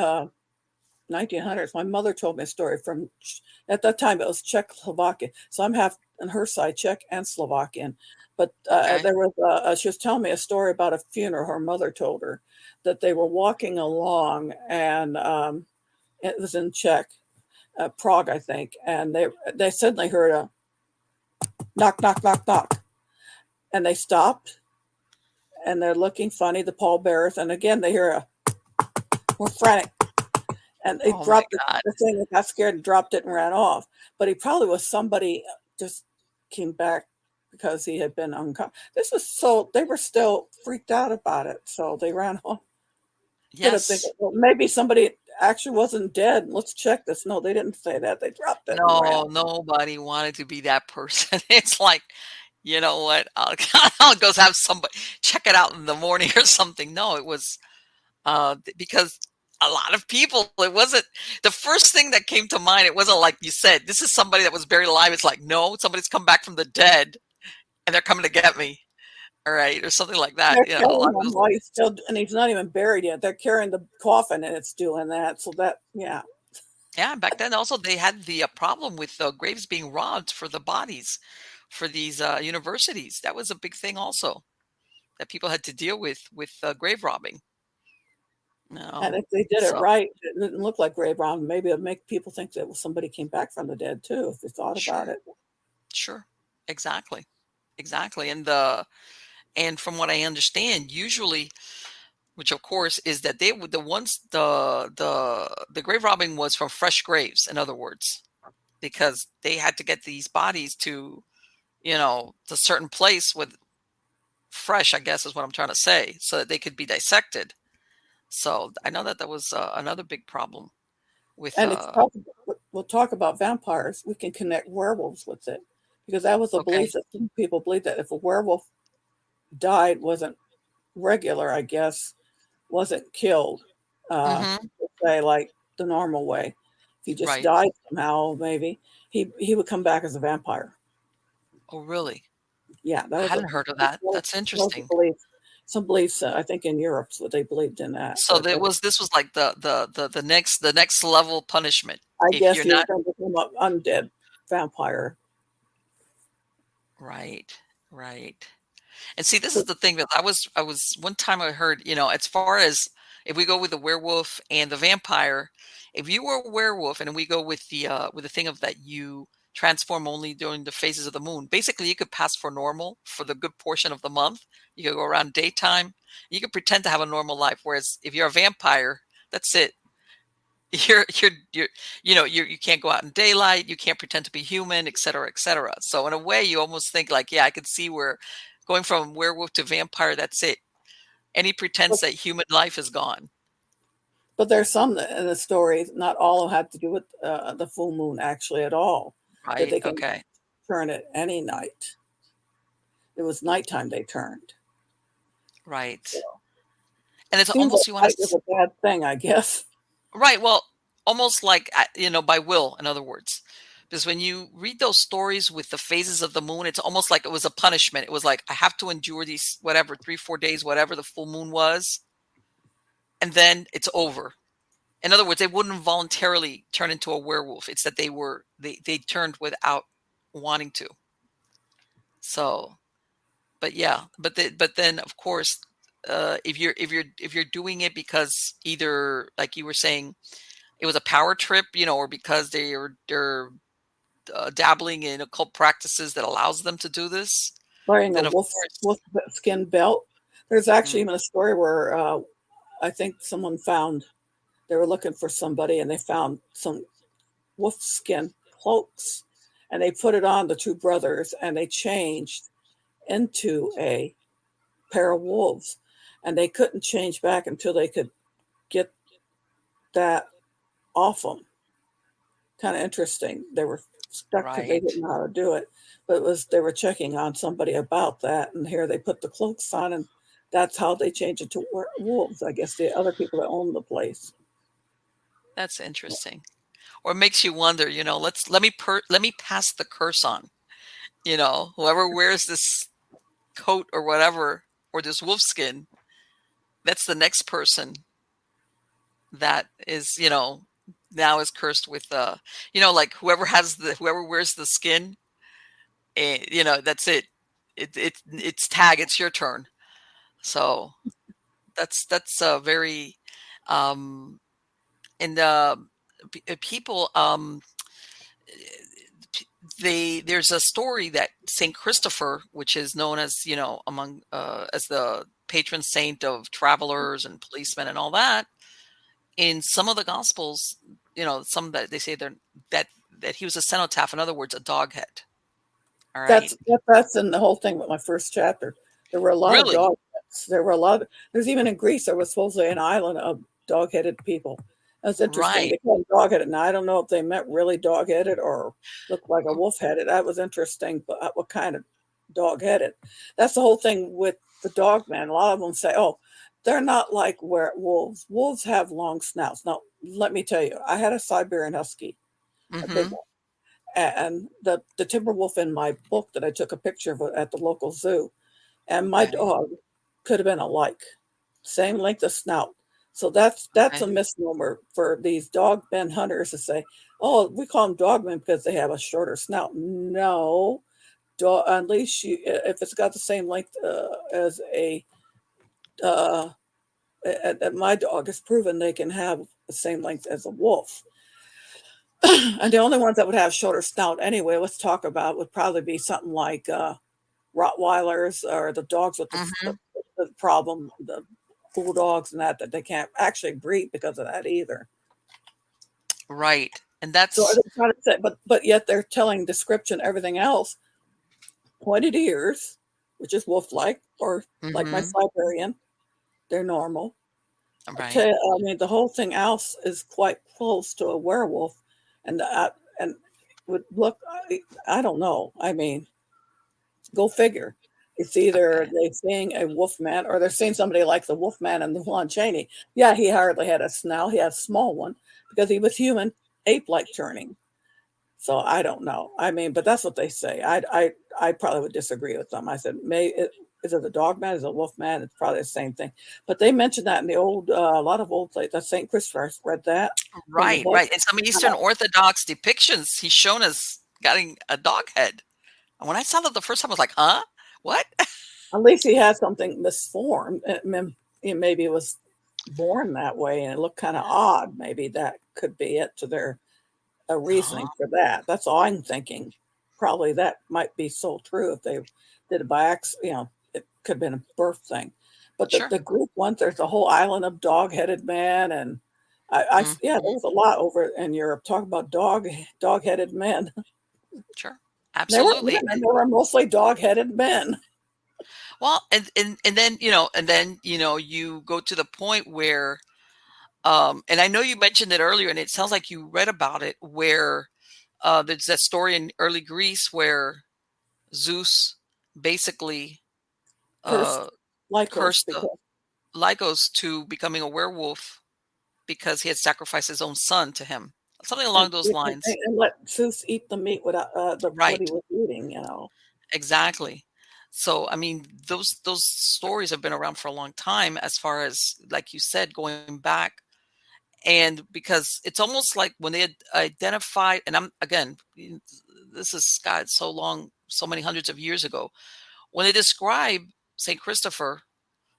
1900s. My mother told me a story from, at that time it was Czechoslovakia. So I'm half on her side Czech and Slovakian. But Okay. there was, she was telling me a story about a funeral her mother told her, that they were walking along, and it was in Czech, Prague, I think. And they suddenly heard a knock, knock, knock, knock. And they stopped, and they're looking funny, the pallbearers. And again, they hear a more frantic. And they Oh my dropped God. the thing, and got scared and dropped it and ran off. But he probably was somebody just came back because he had been unconscious. This was so, they were still freaked out about it. So they ran off. Yes. Well, maybe somebody actually wasn't dead. Let's check this. No, they didn't say that. They dropped it and ran. No, nobody wanted to be that person. It's like, you know what? I'll go have somebody check it out in the morning or something. No, it was because a lot of people, it wasn't the first thing that came to mind. It wasn't like you said, this is somebody that was buried alive. It's like, no, somebody's come back from the dead and they're coming to get me. All right. Or something like that. They're A killing lot of him those. while he's still, and he's not even buried yet. They're carrying the coffin, and it's doing that. So that, yeah. Yeah. Back then also they had the problem with graves being robbed for the bodies for these universities. That was a big thing also that people had to deal with grave robbing. And No. if they did it So right, it didn't look like grave robbing. Maybe it'd make people think that somebody came back from the dead too, if they thought about sure. it. Sure. Exactly. Exactly. And from what I understand, usually, which of course is that they would the ones the grave robbing was from fresh graves, in other words, because they had to get these bodies to, the certain place with fresh, I guess is what I'm trying to say, so that they could be dissected. So I know that was another big problem with And it's we'll talk about vampires. We can connect werewolves with it, because that was a okay. belief that some people believe that if a werewolf died, wasn't regular, I guess, wasn't killed, Mm-hmm. say like the normal way. If he just Right. died somehow, maybe he would come back as a vampire. Oh, really? Yeah, that I was hadn't heard of that. That's a interesting. belief. Some beliefs, I think, in Europe, so they believed in that. So But that was this was like the next level punishment. I If guess you're you were not going to become an undead vampire. right, right. And see, this is the thing that I was one time I heard, as far as if we go with the werewolf and the vampire, if you were a werewolf and we go with the thing of that you transform only during the phases of the moon, basically you could pass for normal for the good portion of the month. You could go around daytime. You could pretend to have a normal life. Whereas if you're a vampire, that's it. You can't go out in daylight, you can't pretend to be human, et cetera, et cetera. So in a way you almost think like, yeah, I could see where going from werewolf to vampire, that's it. Any pretense But, that human life is gone. but there's some in the story, not all have to do with the full moon actually at all, that Right. they can Okay. turn at any night. It was nighttime they turned. So, Right. And it's seems like almost you want night was to a bad thing, I guess. right, well, almost like by will, in other words. Because when you read those stories with the phases of the moon, it's almost like it was a punishment. It was like I have to endure these whatever 3-4 days, whatever the full moon was, and then it's over. In other words, they wouldn't voluntarily turn into a werewolf. It's that they turned without wanting to. So, but yeah, but then of course, if you're doing it because either like you were saying, it was a power trip, or because they're dabbling in occult practices that allows them to do this, Wearing a then of course, wolf skin belt. There's actually mm, even a story where I think someone found They were looking for somebody, and they found some wolf skin cloaks, and they put it on the two brothers, and they changed into a pair of wolves, and they couldn't change back until they could get that off them. Kind of interesting. They were stuck because they Right. didn't know how to do it, but it was they were checking on somebody about that, and here they put the cloaks on, and that's how they changed it to wolves. I guess the other people that own the place. That's interesting. Or it makes you wonder, let me pass the curse on. Whoever wears this coat or whatever, or this wolf skin, that's the next person that is, now is cursed with like whoever wears the skin, that's it. It's tag, it's your turn. So that's a very um and people there's a story that Saint Christopher, which is known as, among as the patron saint of travelers and policemen and all that, in some of the gospels, some that they say that that he was a cenotaph, in other words, a dog head. All right. That's in the whole thing with my first chapter. There were a lot of Really? dog heads. There were a lot. There's even in Greece. There was supposedly an island of dog-headed people. That's interesting. Right. They call them dog-headed. Now I don't know if they meant really dog-headed or looked like a wolf-headed. That was interesting. But what kind of dog-headed? That's the whole thing with the Dogmen. A lot of them say, "Oh, they're not like werewolves. Wolves have long snouts." Now, let me tell you, I had a Siberian Husky, a big Mm-hmm. one, and the timber wolf in my book that I took a picture of at the local zoo, and my Okay. dog could have been alike, same length of snout. So that's Okay. a misnomer for these dog men hunters to say, "Oh, we call them dogmen because they have a shorter snout." No, at least if it's got the same length as a uh, my dog has proven they can have the same length as a wolf. And the only ones that would have shorter snout anyway, let's talk about, would probably be something like Rottweilers, or the dogs with Mm-hmm. the problem, the bulldogs and that they can't actually breed because of that either. Right. And So that's they're trying to say, but yet they're telling description everything else, pointed ears, which is wolf-like, or like my mm-hmm. Siberian, they're normal. Right. I mean, the whole thing else is quite close to a werewolf, and would look. I don't know. I mean, go figure. It's either Okay. they seeing a wolf man, or they're seeing somebody like the wolf man and the Lon Chaney. Yeah, he hardly had a snout. He had a small one because he was human, ape-like turning. So I don't know. I mean, but that's what they say. I probably would disagree with them. I said, is it the dog man? Is it a wolf man? It's probably the same thing. But they mentioned that in the old, a lot of old places. That's St. Christopher. I read that in the Right. book. Right. In some Uh, Eastern Orthodox depictions, he's shown as getting a dog head. And when I saw that the first time, I was like, huh? What? At least he had something misformed. Maybe it was born that way and it looked kind of odd. Maybe that could be it to their Huh? reasoning for that. That's all I'm thinking. Probably that might be so true if they did it by accident. It could have been a birth thing. But Sure. the group one, there's a whole island of dog-headed men, and yeah, there Mhm. was a lot over in Europe. Talk about dog-headed men. Sure. They weren't Absolutely. women; they were mostly dog-headed men. Well, and then, you go to the point where, and I know you mentioned it earlier, and it sounds like you read about it, where there's that story in early Greece where Zeus basically uh, Cursed Lycos cursed because Lycos to becoming a werewolf because he had sacrificed his own son to him. Something and, along those lines. and let Zeus eat the meat without what he Right. was eating. You know, Exactly. So, I mean, those stories have been around for a long time, as far as, like you said, going back. And because it's almost like when they had identified, and I'm again, this is, God, so long, so many hundreds of years ago, when they describe Saint Christopher,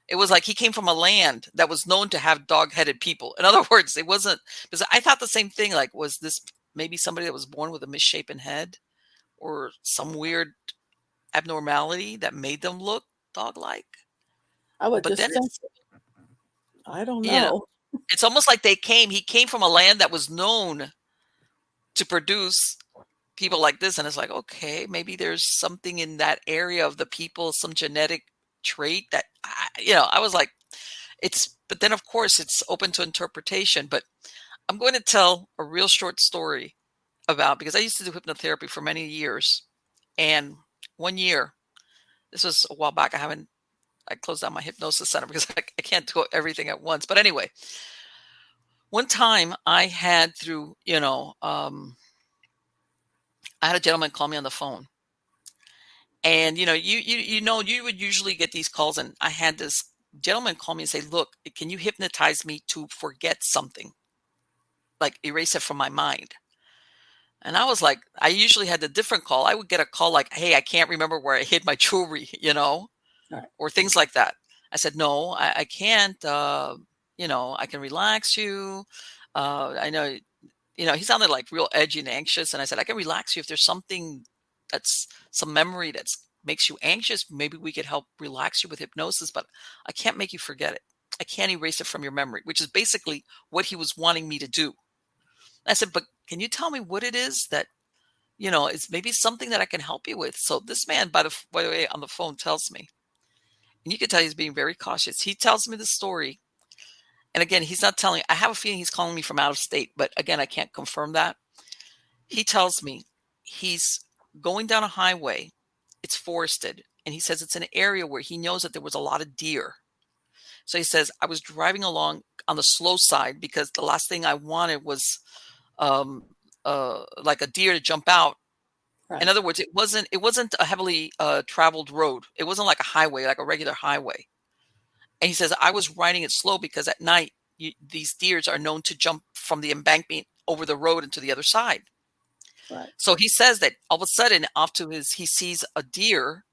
it was like he came from a land that was known to have dog-headed people. In other words, it wasn't, because I thought the same thing. Like, was this maybe somebody that was born with a misshapen head or some weird abnormality that made them look dog-like? I would But just then think, it's, I don't you know, know. It's almost like he came from a land that was known to produce people like this. And it's like, okay, maybe there's something in that area of the people, some genetic trait that, I was like, but then of course it's open to interpretation. But I'm going to tell a real short story because I used to do hypnotherapy for many years. And one year, this was a while back, I closed down my hypnosis center because I can't do everything at once. But anyway, one time I had I had a gentleman call me on the phone. And, you would usually get these calls. And I had this gentleman call me and say, look, can you hypnotize me to forget something? Like erase it from my mind. And I was like, I usually had a different call. I would get a call like, hey, I can't remember where I hid my jewelry, Right. or things like that. I said, no, I can't, I can relax you. I know, he sounded like real edgy and anxious. And I said, I can relax you. If there's something that's some memory that makes you anxious, maybe we could help relax you with hypnosis, but I can't make you forget it. I can't erase it from your memory, which is basically what he was wanting me to do. I said, but can you tell me what it is that, it's maybe something that I can help you with? So this man, by the way, on the phone tells me, and you can tell he's being very cautious. He tells me the story. And again, he's not telling, I have a feeling he's calling me from out of state, but again, I can't confirm that. He tells me he's going down a highway. It's forested. And he says it's an area where he knows that there was a lot of deer. So he says, I was driving along on the slow side because the last thing I wanted was like a deer to jump out. Right. In other words, it wasn't a heavily traveled road. It wasn't like a highway, like a regular highway. And he says, I was riding it slow because at night, these deers are known to jump from the embankment over the road into the other side. Right. So he says that all of a sudden he sees a deer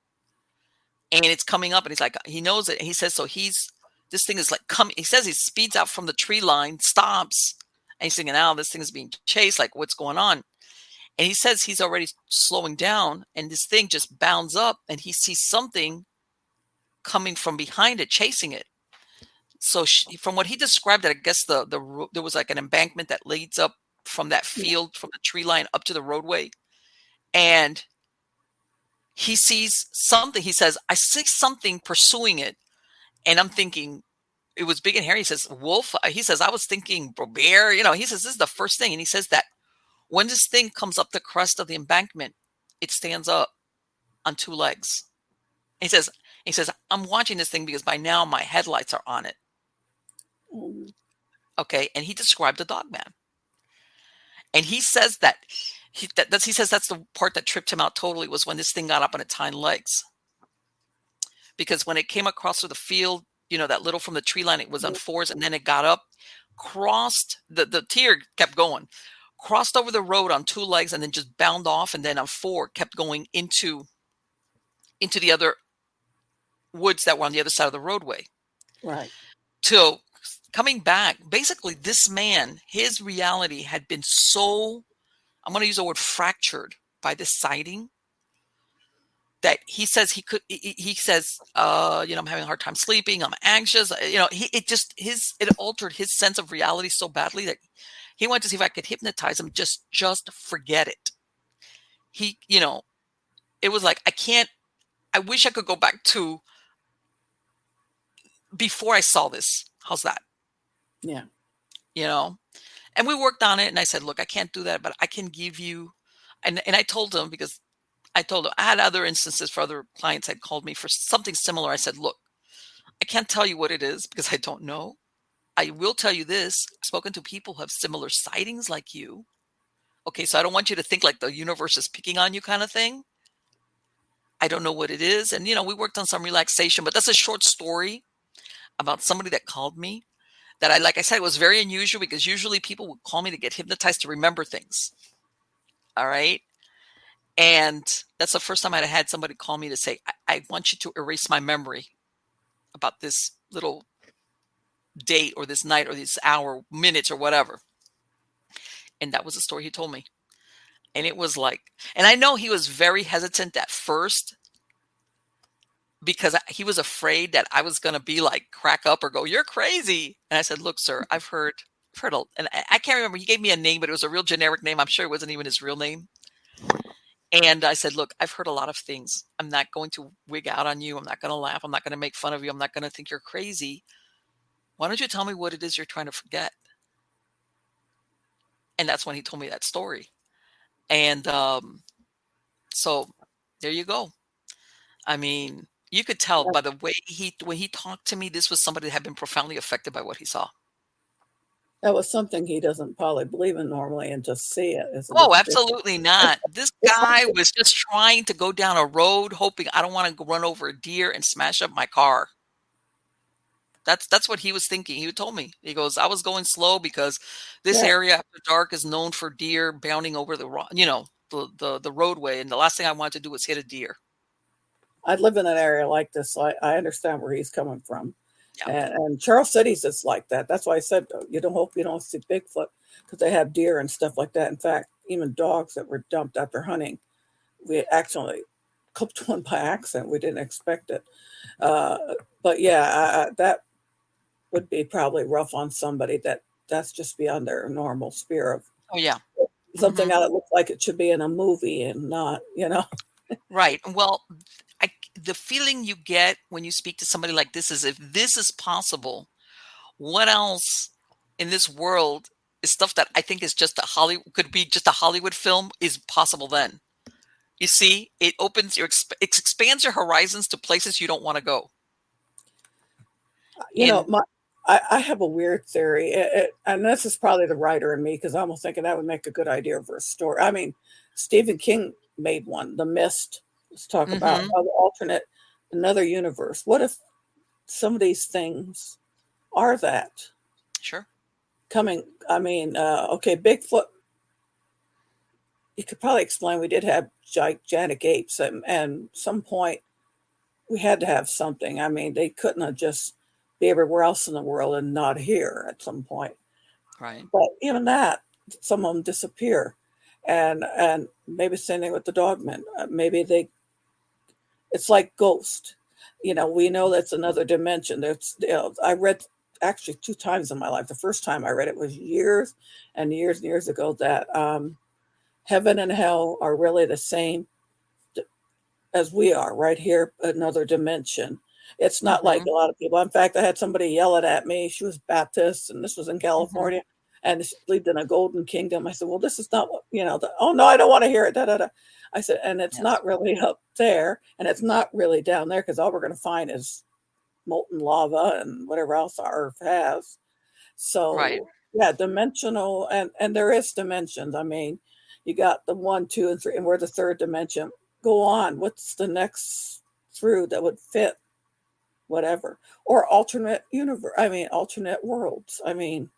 and it's coming up and he's like, he knows it. And he says, this thing is like coming. He says he speeds out from the tree line, stops. And he's thinking, now this thing is being chased. Like, what's going on? And he says he's already slowing down and this thing just bounds up and he sees something coming from behind it, chasing it. So from what he described, I guess there was like an embankment that leads up from that field, from the tree line up to the roadway. And he sees something. He says, I see something pursuing it. And I'm thinking it was big and hairy. He says, wolf. He says, I was thinking bear. He says, this is the first thing. And he says that when this thing comes up the crest of the embankment, it stands up on two legs. He says, I'm watching this thing because by now my headlights are on it. Okay. And he described the Dogman. And he says he says that's the part that tripped him out totally, was when this thing got up on its hind legs. Because when it came across through the field, that little from the tree line, it was on fours, and then it got up, crossed, the deer kept going, crossed over the road on two legs, and then just bound off, and then on four kept going into the other woods that were on the other side of the roadway. Right. So coming back, basically this man, his reality had been so, I'm going to use the word fractured by this sighting, that he says I'm having a hard time sleeping. I'm anxious. It altered his sense of reality so badly that he wanted to see if I could hypnotize him. Just forget it. It was like, I wish I could go back to before I saw this. How's that? Yeah. And we worked on it, and I said, look, I can't do that, but I can give you, and I told him, because I had other instances for other clients had called me for something similar. I said, look, I can't tell you what it is because I don't know. I will tell you this. I've spoken to people who have similar sightings like you. Okay, so I don't want you to think like the universe is picking on you kind of thing. I don't know what it is. And, we worked on some relaxation, but that's a short story about somebody that called me that like I said, it was very unusual because usually people would call me to get hypnotized to remember things. All right. And that's the first time I had somebody call me to say, I want you to erase my memory about this little date or this night or this hour, minutes or whatever. And that was the story he told me. And it was like, and I know he was very hesitant at first, because he was afraid that I was going to be like crack up or go, "You're crazy." And I said, "Look, sir, I've heard and I can't remember. He gave me a name, but it was a real generic name. I'm sure it wasn't even his real name. And I said, look, I've heard a lot of things. I'm not going to wig out on you. I'm not going to laugh. I'm not going to make fun of you. I'm not going to think you're crazy. Why don't you tell me what it is you're trying to forget?" And that's when he told me that story. And so there you go. I mean, you could tell by the way when he talked to me, this was somebody that had been profoundly affected by what he saw. That was something he doesn't probably believe in normally, and just see it as a Oh, different. absolutely not. This guy was just trying to go down a road, hoping I don't want to run over a deer and smash up my car. That's what he was thinking. He told me, he goes, I was going slow because this area after dark is known for deer bounding over the roadway, and the last thing I wanted to do was hit a deer. I live in an area like this, so I understand where he's coming from. Yeah. And Charles City's is like that. That's why I said you don't hope you don't see Bigfoot, because they have deer and stuff like that. In fact, even dogs that were dumped after hunting, we actually clipped one by accident. We didn't expect it. But yeah, that would be probably rough on somebody that's just beyond their normal sphere of Oh yeah. something that looks like it should be in a movie and not, Right. Well, the feeling you get when you speak to somebody like this is, if this is possible, what else in this world is stuff that I think is just could be just a Hollywood film is possible then. You see, it opens it expands your horizons to places you don't want to go. I have a weird theory, and this is probably the writer in me, because I'm almost thinking that would make a good idea for a story. I mean, Stephen King made one, The Mist. Let's talk about another universe. What if some of these things are that? Sure. Coming, I mean, okay, Bigfoot, you could probably explain we did have gigantic apes, and some point we had to have something. I mean, they couldn't have just be everywhere else in the world and not here at some point. Right. But even that, some of them disappear. And maybe same thing with the Dogmen. Maybe it's like Ghost. We know that's another dimension. I read actually 2 times in my life. The first time I read it was years and years and years ago, that heaven and hell are really the same as we are right here, another dimension. It's not like a lot of people. In fact, I had somebody yelling at me. She was Baptist, and this was in California, and she lived in a golden kingdom. I said, well, this is not what, oh, no, I don't want to hear it. Da, da, da. I said, and it's not really up there, and it's not really down there, because all we're going to find is molten lava and whatever else our Earth has. So, yeah, dimensional, and there is dimensions. I mean, you got the 1, 2, and 3, and we're the third dimension. Go on. What's the next through that would fit whatever? Or alternate universe. I mean, alternate worlds. I mean,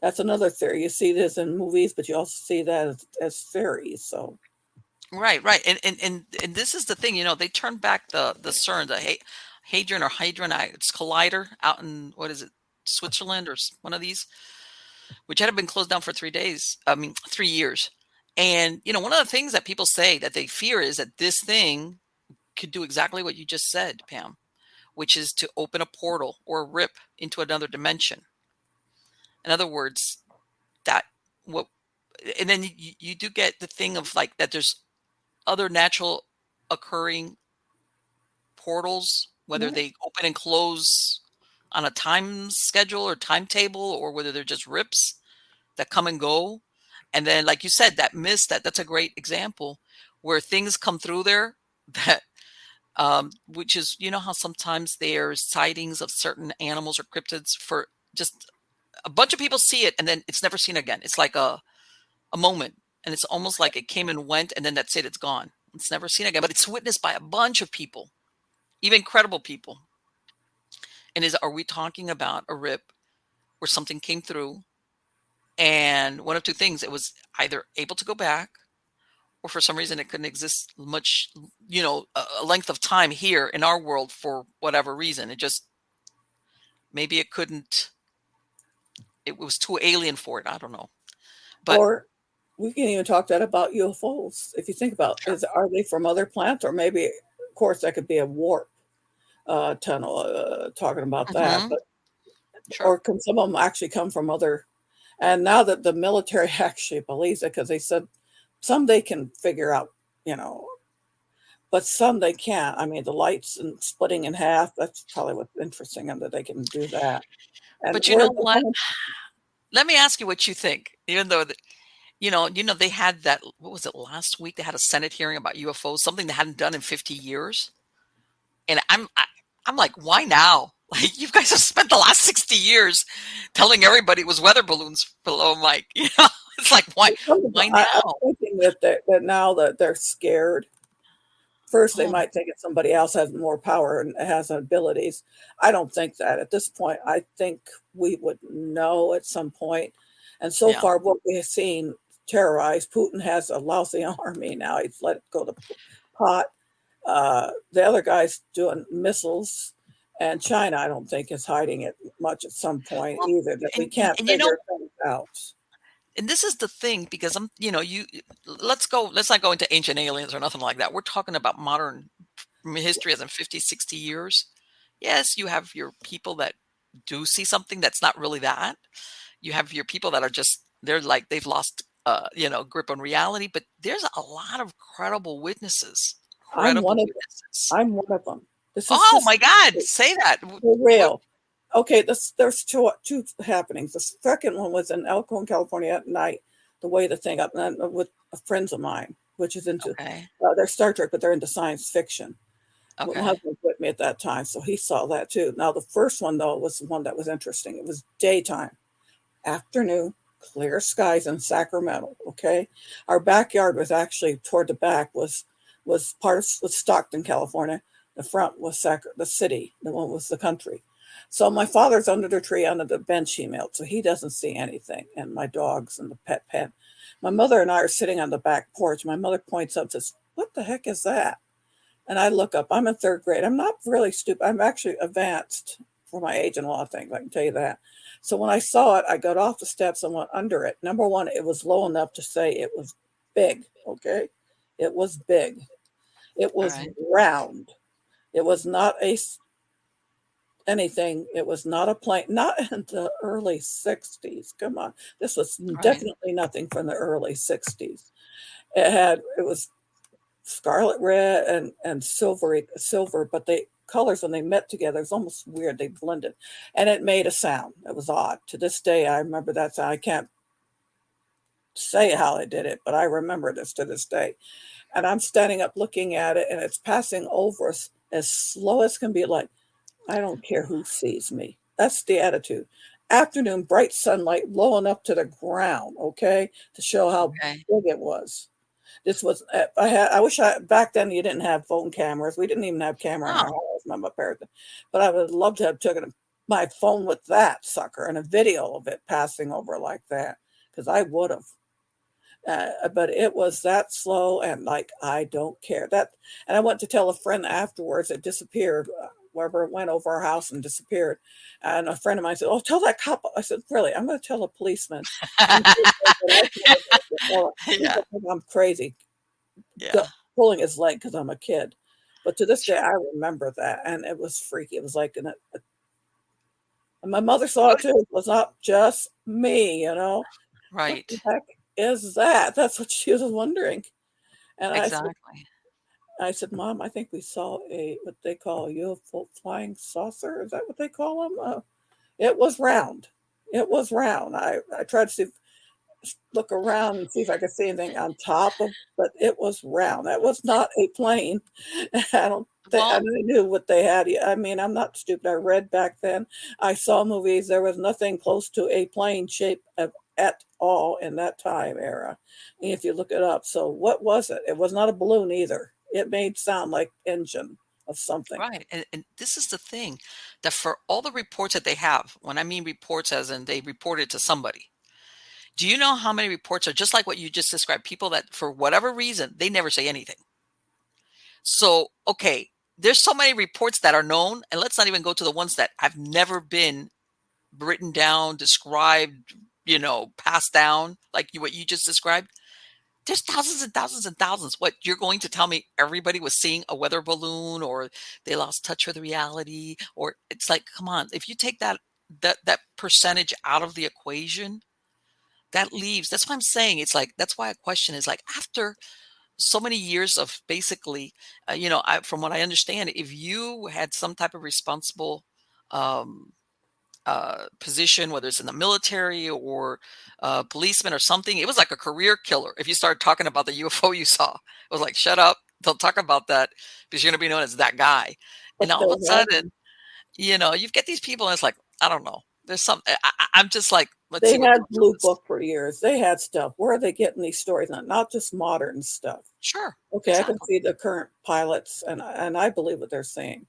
that's another theory. You see this in movies, but you also see that as theories. So, right. And this is the thing. They turned back the CERN, the Hadron, it's Collider out in, what is it, Switzerland or one of these, which had been closed down for 3 days. I mean, 3 years. And, one of the things that people say that they fear is that this thing could do exactly what you just said, Pam, which is to open a portal or a rip into another dimension. In other words, and then you do get the thing of like that there's other natural occurring portals, whether they open and close on a time schedule or timetable, or whether they're just rips that come and go. And then, like you said, that mist, that's a great example where things come through there that, which is, how sometimes there's sightings of certain animals or cryptids for just a bunch of people see it and then it's never seen again. It's like a moment, and it's almost like it came and went and then that's it. It's gone. It's never seen again, but it's witnessed by a bunch of people, even credible people. And are we talking about a rip where something came through and one of two things, it was either able to go back, or for some reason it couldn't exist much, a length of time here in our world for whatever reason. It just, maybe it couldn't, it was too alien for it. I don't know. But, or we can even talk that about UFOs. If you think about, are they from other planets, or maybe, of course, that could be a warp. tunnel talking about that. But Sure. or can some of them actually come from other? And now that the military actually believes it, because they said some they can figure out, you know, but some they can't. I mean, the lights and splitting in half, that's probably what's interesting, and that they can do that. And But you where know they what? come, Let me ask you what you think. Even though they had that, what was it, last week? They had a Senate hearing about UFOs, something they hadn't done in 50 years. And I'm like, why now? Like, you guys have spent the last 60 years telling everybody it was weather balloons below Mike. It's like, why I'm now? thinking that that now that they're scared. First, they Oh, might think it's somebody else has more power and has abilities. I don't think that at this point. I think we would know at some point. And so yeah. far, what we have seen terrorize, Putin has a lousy army now. He's let it go to pot. The other guy's doing missiles. And China, I don't think, is hiding it much at some point Well, either, that we and, can't and figure things out. and this is the thing, because let's not go into ancient aliens or nothing like that. We're talking about modern history as in 50, 60 years. Yes, you have your people that do see something that's not really that. You have your people that are just, they're like, they've lost, grip on reality, but there's a lot of credible witnesses, I'm one credible of them. witnesses. I'm one of them. This is Oh just my God, say that. for What? real. Okay, there's two happenings. The second one was in Elkhorn, California at night. The way the thing up with friends of mine, which is into Okay. they're Star Trek, but they're into science fiction. Well, my Okay. husband was with me at that time, so he saw that too. Now the first one though was the one that was interesting. It was daytime, afternoon, clear skies in Sacramento. Okay, our backyard was actually toward the back was part of was Stockton, California. The front was the city. The one was the country. So my father's under the tree under the bench he made, so he doesn't see anything. And my dogs and the pet pen. My mother and I are sitting on the back porch. My mother points up and says, "What the heck is that?" And I look up. I'm in third grade. I'm not really stupid. I'm actually advanced for my age in a lot of things. I can tell you that. So when I saw it, I got off the steps and went under it. Number one, it was low enough to say it was big. Okay. It was big. It All was right. round. It was not anything. It was not a plane, not in the early 60s. Come on. This was Right. definitely nothing from the early 60s. It was scarlet red and silver, but they colors when they met together, it was almost weird. They blended, and it made a sound. It was odd. To this day, I remember that sound. I can't say how I did it, but I remember this to this day. And I'm standing up looking at it, and it's passing over us as slow as can be. Like, I don't care who sees me. That's the attitude. Afternoon, bright sunlight, low enough to the ground. Okay, to show how Okay. big it was. This was I wish I back then you didn't have phone cameras. We didn't even have camera in our Oh, house, my parents. But I would love to have taken my phone with that sucker and a video of it passing over like that because I would have. But it was that slow and like I don't care that. And I went to tell a friend afterwards. It disappeared. Wherever it went over our house and disappeared. And a friend of mine said, "Oh, tell that cop." I said, "Really? I'm going to tell a policeman." And he yeah. think I'm crazy Yeah. pulling his leg because I'm a kid. But to this day, Sure. I remember that, and it was freaky. It was like, and my mother saw it too. It was not just me, you know. What Right. the heck is that? That's what she was wondering. And Exactly. I said, Mom, I think we saw a what they call a UFO flying saucer. Is that what they call them? It was round. It was round. I tried to see look around and see if I could see anything on top of, but it was round. That was not a plane. I don't think I Well, knew what they had. I mean, I'm not stupid. I read back then. I saw movies. There was nothing close to a plane shape at all in that time era. If you look it up. So what was it? It was not a balloon either. It made sound like engine of something. right. And this is the thing, that for all the reports that they have, when I mean reports as in they reported to somebody, do you know how many reports are just like what you just described? People that for whatever reason, they never say anything. So, okay, there's so many reports that are known, and let's not even go to the ones that have never been written down, described, passed down, like what you just described. There's thousands and thousands and thousands. What, you're going to tell me everybody was seeing a weather balloon, or they lost touch with reality? Or it's like, come on, if you take that percentage out of the equation, that leaves, that's what I'm saying. It's like, that's why a question is like, after so many years of basically, from what I understand, if you had some type of responsible um, position, whether it's in the military or policeman or something, it was like a career killer. If you started talking about the UFO you saw, it was like, shut up, don't talk about that, because you're going to be known as that guy. And But all of a they had sudden, you get these people, and it's like, I don't know. There's some. I'm just like, let's they see what had comes of Blue this. Book for years. They had stuff. Where are they getting these stories? Not just modern stuff. Sure, Okay, I can exactly. see the current pilots, and I believe what they're saying.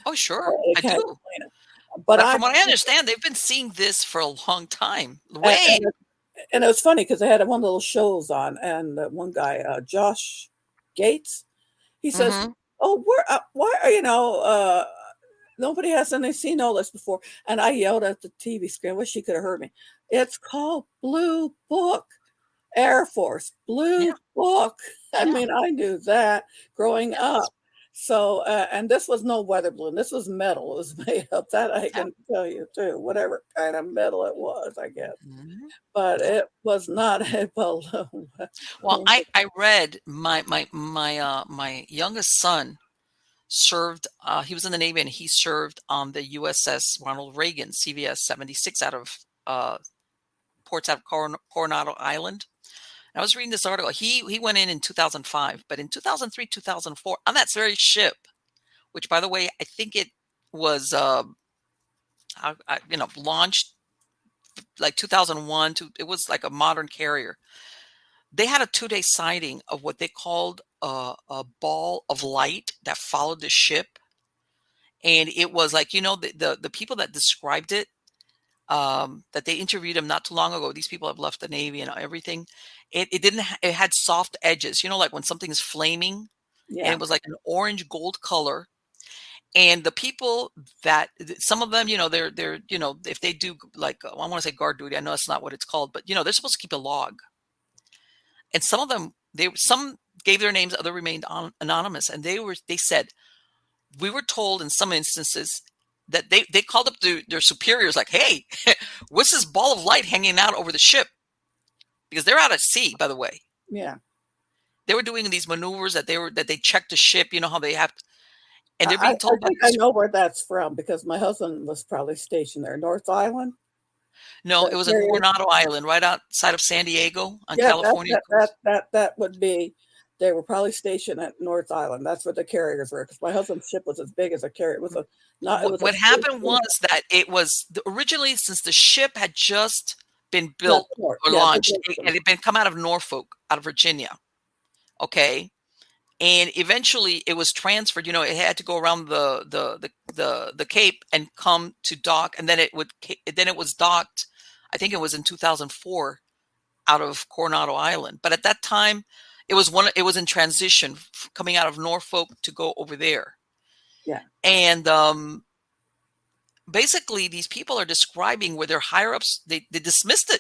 Oh, sure, They I can't do. explain it. But But I from what I understand, they've been seeing this for a long time. and, Way. and, and it was funny because they had one of the little shows on, and one guy, Josh Gates, he says, Hmm. "Oh, why are nobody has any seen all this before?" And I yelled at the TV screen. I wish she could have heard me. It's called Blue Book. Air Force, Blue Yeah, Book. I yeah, mean, I knew that growing yes, up. So, and this was no weather balloon. This was metal. It was made up. That I yeah. can tell you too. Whatever kind of metal it was, I guess. Mhm. But Yeah. it was not a balloon. Well, I read my youngest son served. He was in the Navy, and he served on the USS Ronald Reagan CVS 76 out of ports out of Coronado Island. And I was reading this article. He went in 2005, but in 2003, 2004, on that very ship, which, by the way, I think it was launched like 2001. It was like a modern carrier. They had a 2-day sighting of what they called a ball of light that followed the ship, and it was like, the people that described it, that they interviewed them not too long ago. These people have left the Navy and everything. It didn't. It had soft edges. Like when something is flaming, and Yeah, it was like an orange gold color. And the people some of them, they're if they do, like, I want to say guard duty. I know that's not what it's called, but they're supposed to keep a log. And some of them, some gave their names, other remained anonymous, and they said, we were told in some instances that they called up their superiors like, hey, what's this ball of light hanging out over the ship? Because they're out at sea, by the way. yeah. They were doing these maneuvers that they checked the ship. You know how they have, and they're being I told by think I know where that's from because my husband was probably stationed there, North Island. no, it The was in carrier. Coronado Island, right outside of San Diego on Yeah, California coast. that would be. They were probably stationed at North Island. That's where the carriers were. Because my husband's ship was as big as a carrier. It was a not. It was a What happened was that it was originally, since the ship had just been built transport. or Yeah, they launched, built it them. had been come out of Norfolk, out of Virginia. Okay. And eventually it was transferred. It had to go around the Cape and come to dock, and then it was docked. I think it was in 2004 out of Coronado Island. But at that time, it was in transition, coming out of Norfolk to go over there. Yeah. And basically, these people are describing where their higher ups, they dismissed it,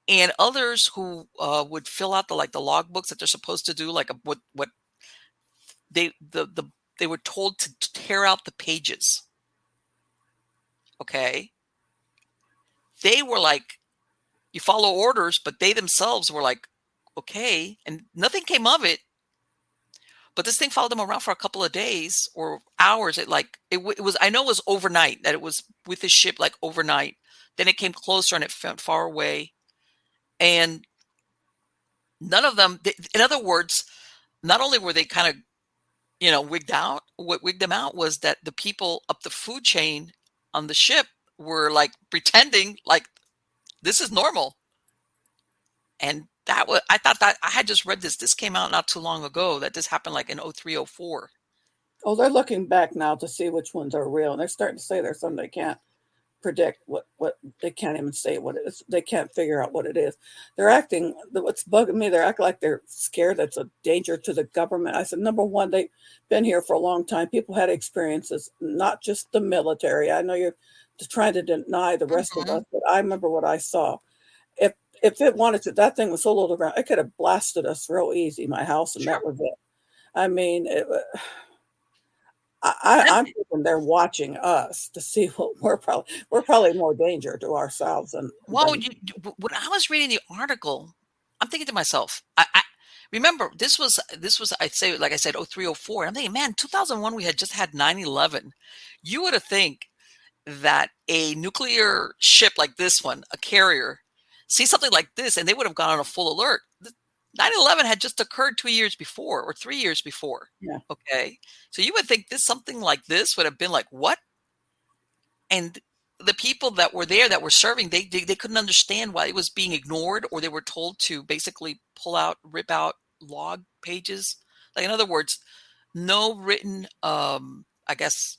and others who would fill out the logbooks that they're supposed to do, like what they were told to tear out the pages. Okay, they were like, you follow orders, but they themselves were like, okay, and nothing came of it. But this thing followed them around for a couple of days or hours. It was, I know it was overnight, that it was with the ship, like overnight. Then it came closer and it went far away. And none of them, in other words, not only were they kind of, wigged out, what wigged them out was that the people up the food chain on the ship were like pretending like this is normal. And I thought that I had just read this. This came out not too long ago, that this happened like in 0304. Oh, they're looking back now to see which ones are real, and they're starting to say there's some they can't predict what they can't even say what it is. They can't figure out what it is. They're acting. What's bugging me? They're acting like they're scared. That's a danger to the government. I said, number one, they've been here for a long time. People had experiences, not just the military. I know you're just trying to deny the rest of Mhm. us, but I remember what I saw. If if it wanted to, that thing was so low to the ground, it could have blasted us real easy, my house, and Sure. that was it. I mean, I'm thinking they're watching us to see what we're probably more danger to ourselves than. Well, when I was reading the article, I'm thinking to myself, I remember this was I'd say, like I said, 0304. I'm thinking, man, 2001 we had just had 9/11. You would have think that a nuclear ship like this one, a carrier, see something like this, and they would have gone on a full alert. 9/11 had just occurred 2 years before or 3 years before. Yeah. Okay, so you would think something like this would have been like, what? And the people that were there that were serving, they couldn't understand why it was being ignored, or they were told to basically rip out log pages. Like, in other words, no written, I guess,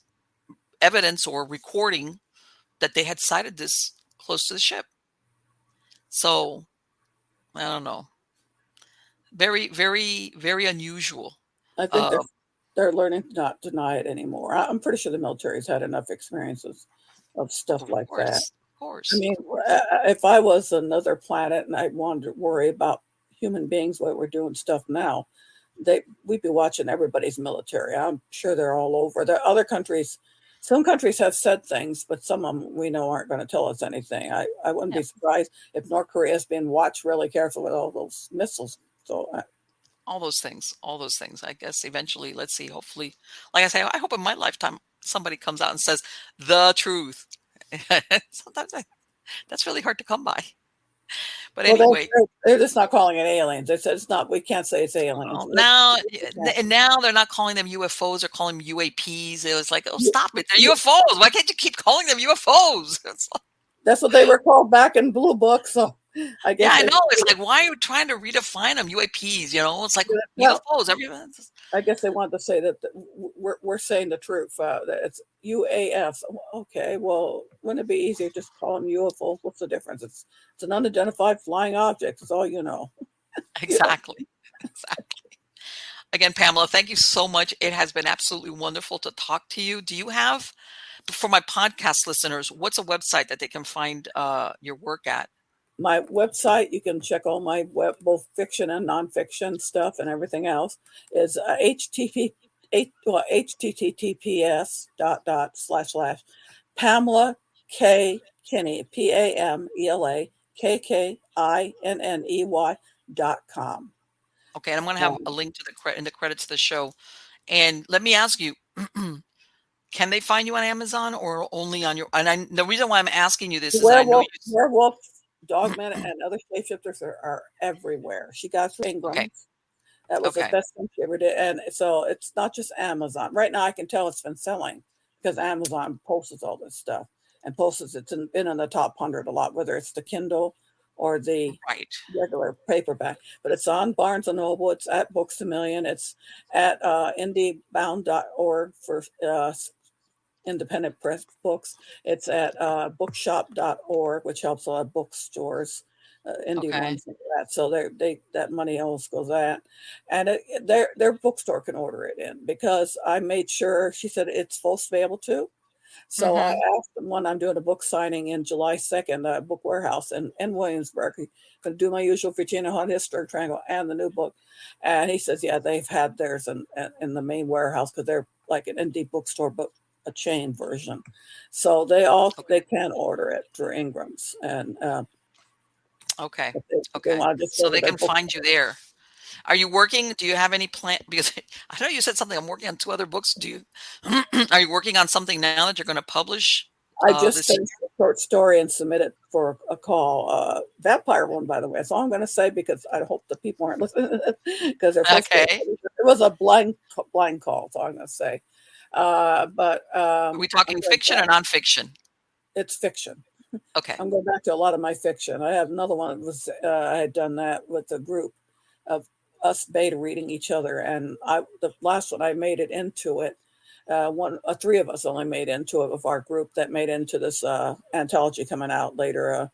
evidence or recording that they had sighted this close to the ship. So I don't know. Very, very, very unusual. I think they're learning to not deny it anymore. I'm pretty sure the military's had enough experiences of stuff like that. Of course. I mean, if I was another planet and I wanted to worry about human beings, what we're doing stuff now, we'd be watching everybody's military. I'm sure they're all over. There are other countries. Some countries have said things, but some of them we know aren't going to tell us anything. I wouldn't be surprised if North Korea is being watched really careful with all those missiles. So all those things. I guess eventually, let's see. Hopefully, like I say, I hope in my lifetime somebody comes out and says the truth. Sometimes that's really hard to come by. But anyway, they're just not calling it aliens. They said it's not. We can't say it's aliens. Now they're not calling them UFOs. They're calling them UAPs. It was like, oh, stop it! They're UFOs. Why can't you keep calling them UFOs? That's what they were called back in Blue Book. So I guess. Yeah, I know. It's like, why are you trying to redefine them? UAPs. It's like UFOs. I guess they wanted to say that we're saying the truth. That it's UAFs. Okay, well, wouldn't it be easier just to call them UFOs? What's the difference? It's an unidentified flying object. It's all you know. Exactly. Exactly. Again, Pamela, thank you so much. It has been absolutely wonderful to talk to you. Do you have, for my podcast listeners, what's a website that they can find your work at? My website, you can check all my both fiction and nonfiction stuff and everything else, is https:// Pamela K Kinney, PamelaKKInney.com. Okay, and I'm going to have a link to in the credits of the show. And let me ask you, can they find you on Amazon or only on your? And the reason why I'm asking you this is that I know Werewolves, Dogmen, and other Shapeshifters are everywhere. She got through Ingrams. Okay. That was the best thing she ever did. And so it's not just Amazon. Right now I can tell it's been selling because Amazon posts all this stuff and it's been in the top 100 a lot, whether it's the Kindle or the regular paperback. But it's on Barnes & Noble. It's at Books A Million. It's at indiebound.org for independent press books. It's at bookshop.org, which helps a lot of bookstores, indie ones like that. So that money always goes that. And their bookstore can order it in because I made sure, she said it's supposed to be able to. So I asked them when I'm doing a book signing in July 2nd, at Book Warehouse in Williamsburg, I'm going to do my usual Virginia Haunted Historic Triangle and the new book. And he says, yeah, they've had theirs in the main warehouse because they're like an indie bookstore, but a chain version. So they can order it through Ingrams. And so they can find you there. Are you working? Do you have any plan? Because I know you said something. I'm working on 2 other books. Are you working on something now that you're going to publish? I just finished a short story and submitted for a call. Vampire one, by the way. That's all I'm going to say because I hope the people aren't listening because they're it was a blind call. That's all I'm going to say. But are we talking fiction or nonfiction? It's fiction. Okay. I'm going back to a lot of my fiction. I have another one that was I had done that with a group of us beta reading each other, and the last one I made it into it. 3 of us only made into it of our group that made into this anthology coming out later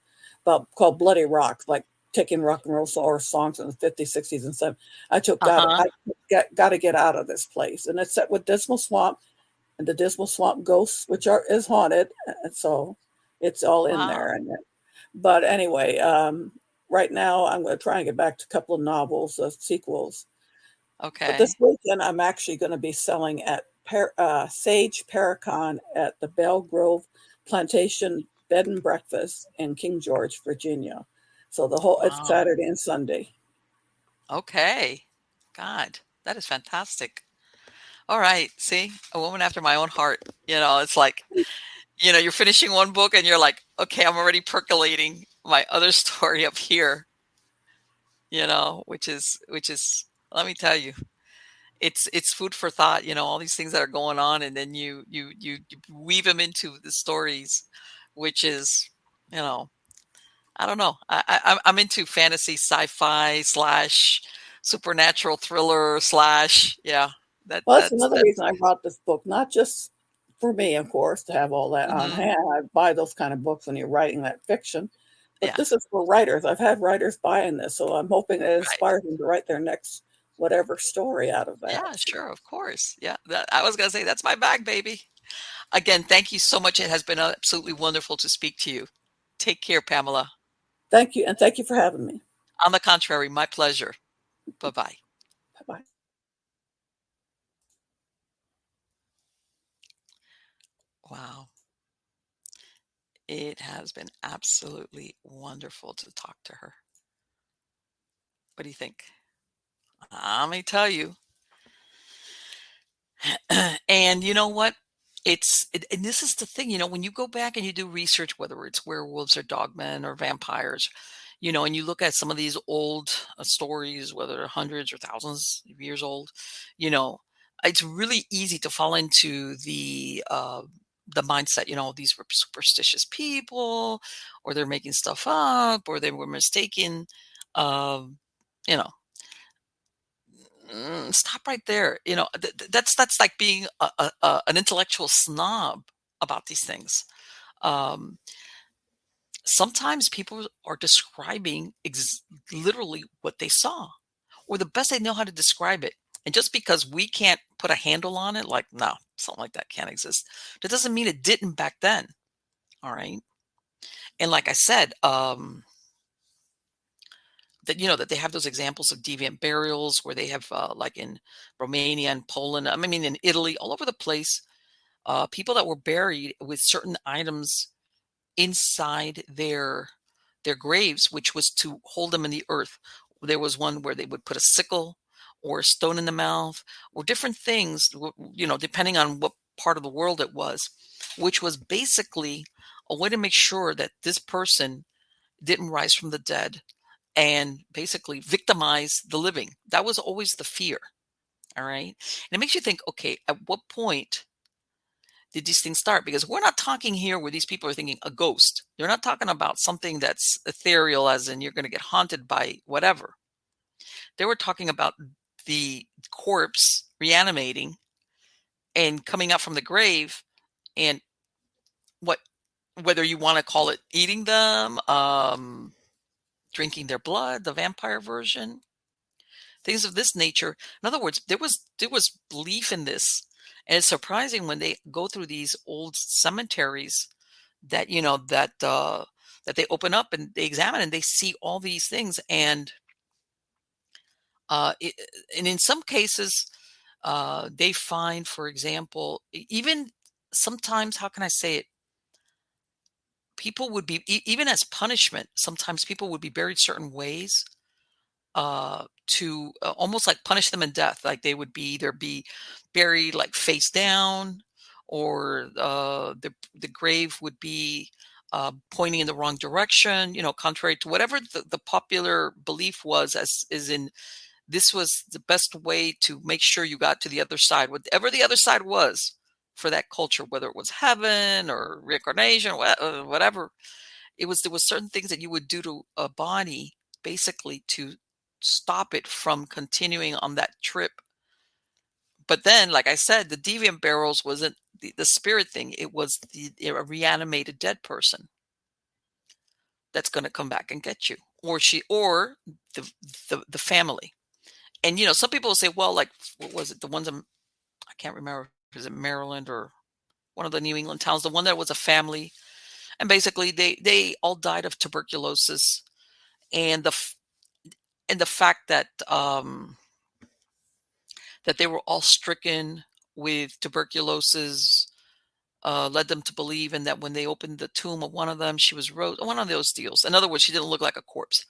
called Bloody Rock, like taking rock and roll songs in the 50s, 60s, and 70s. I took got to get out of this place, and it's set with Dismal Swamp and the Dismal Swamp ghosts, which is haunted, and so it's all in there. But anyway, right now I'm going to try and get back to a couple of novels, sequels. But this Okay. weekend, I'm actually going to be selling at Sage Paracon at the Bell Grove Plantation Bed and Breakfast in King George, Virginia. So it's Wow. Saturday and Sunday. Okay. God, that is fantastic. All right. See, a woman after my own heart. It's like, you're finishing one book and you're like, okay, I'm already percolating my other story up here, which is, let me tell you, it's food for thought, all these things that are going on. And then you weave them into the stories, which is, you know, I don't know. I'm into fantasy, sci-fi slash supernatural thriller slash, yeah, that Well, that's that's another that. reason I brought this book, not just for me, of course, to have all that on Hmm. hand. I buy those kind of books when you're writing that fiction, but Yeah, this is for writers. I've had writers buying this, so I'm hoping it right. inspires them to write their next whatever story out of that. Yeah, sure, of course. Yeah, I was gonna say that's my bag, baby. Again, thank you so much. It has been absolutely wonderful to speak to you. Take care, Pamela. Thank you, and thank you for having me. On the contrary, my pleasure. Bye bye. Bye bye. Wow. It has been absolutely wonderful to talk to her. What do you think? Let me tell you. And you know what? And this is the thing, when you go back and you do research, whether it's werewolves or dogmen or vampires, and you look at some of these old stories, whether they're hundreds or thousands of years old, you know, it's really easy to fall into the mindset, these were superstitious people, or they're making stuff up, or they were mistaken. Um, you know, stop right there. That's like being an intellectual snob about these things. Um, Sometimes people are describing literally what they saw, or the best they know how to describe it. And just because we can't put a handle on it, like, no, something like that can't exist, that doesn't mean it didn't back then. All right. And like I said, that they have those examples of deviant burials where they have, like in Romania and Poland, I mean, in Italy, all over the place, people that were buried with certain items inside their graves, which was to hold them in the earth. There was one where they would put a sickle or a stone in the mouth or different things, depending on what part of the world it was, which was basically a way to make sure that this person didn't rise from the dead and basically victimize the living. That was always the fear. All right. And it makes you think, okay, at what point did these things start? Because we're not talking here where these people are thinking a ghost. They're not talking about something that's ethereal, as in you're going to get haunted by whatever. They were talking about the corpse reanimating and coming up from the grave, and what, whether you want to call it eating them, drinking their blood, the vampire version, things of this nature. In other words, there was belief in this, and it's surprising when they go through these old cemeteries that that they open up and they examine and they see all these things, and uh, it, and in some cases they find, for example, even sometimes, how can I say it? People would be even as punishment. Sometimes people would be buried certain ways to almost like punish them in death. Like they would either be buried like face down, or the grave would be pointing in the wrong direction. Contrary to whatever the popular belief was, as is in this was the best way to make sure you got to the other side, whatever the other side was for that culture, whether it was heaven or reincarnation, whatever there was certain things that you would do to a body basically to stop it from continuing on that trip. But then, like I said, the deviant barrels wasn't the spirit thing. It was a reanimated dead person that's going to come back and get you, or the, the family. And some people will say, well, like, what was it? The ones I can't remember. Was it Maryland or one of the New England towns? The one that was a family, and basically they all died of tuberculosis, and the fact that that they were all stricken with tuberculosis led them to believe, and that when they opened the tomb of one of them, she was one of those deals. In other words, she didn't look like a corpse.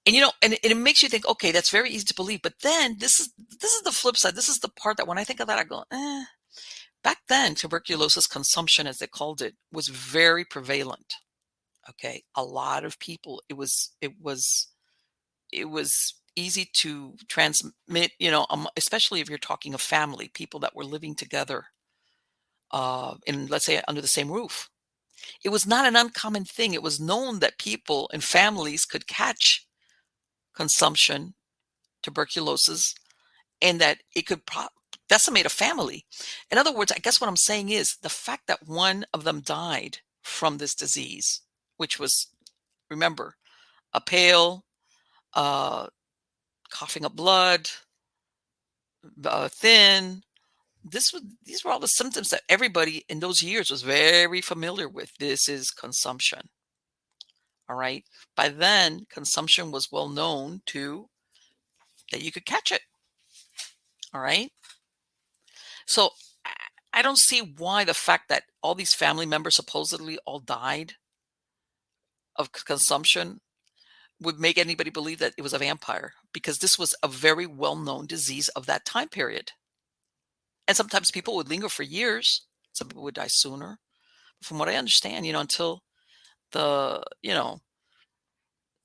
And and it makes you think, okay, that's very easy to believe. But then this is the flip side. This is the part that when I think of that, I go, Back then, tuberculosis consumption, as they called it, was very prevalent. Okay, a lot of people. It was easy to transmit. Especially if you're talking of family, people that were living together, in, let's say, under the same roof. It was not an uncommon thing. It was known that people and families could catch consumption, tuberculosis, and that it could decimate a family. In other words, I guess what I'm saying is the fact that one of them died from this disease, which was, remember, a pale, coughing up blood, thin. These were all the symptoms that everybody in those years was very familiar with. This is consumption. All right. By then, consumption was well known to that you could catch it. All right. So I don't see why the fact that all these family members supposedly all died of consumption would make anybody believe that it was a vampire, because this was a very well-known disease of that time period. And sometimes people would linger for years. Some people would die sooner. From what I understand, until the,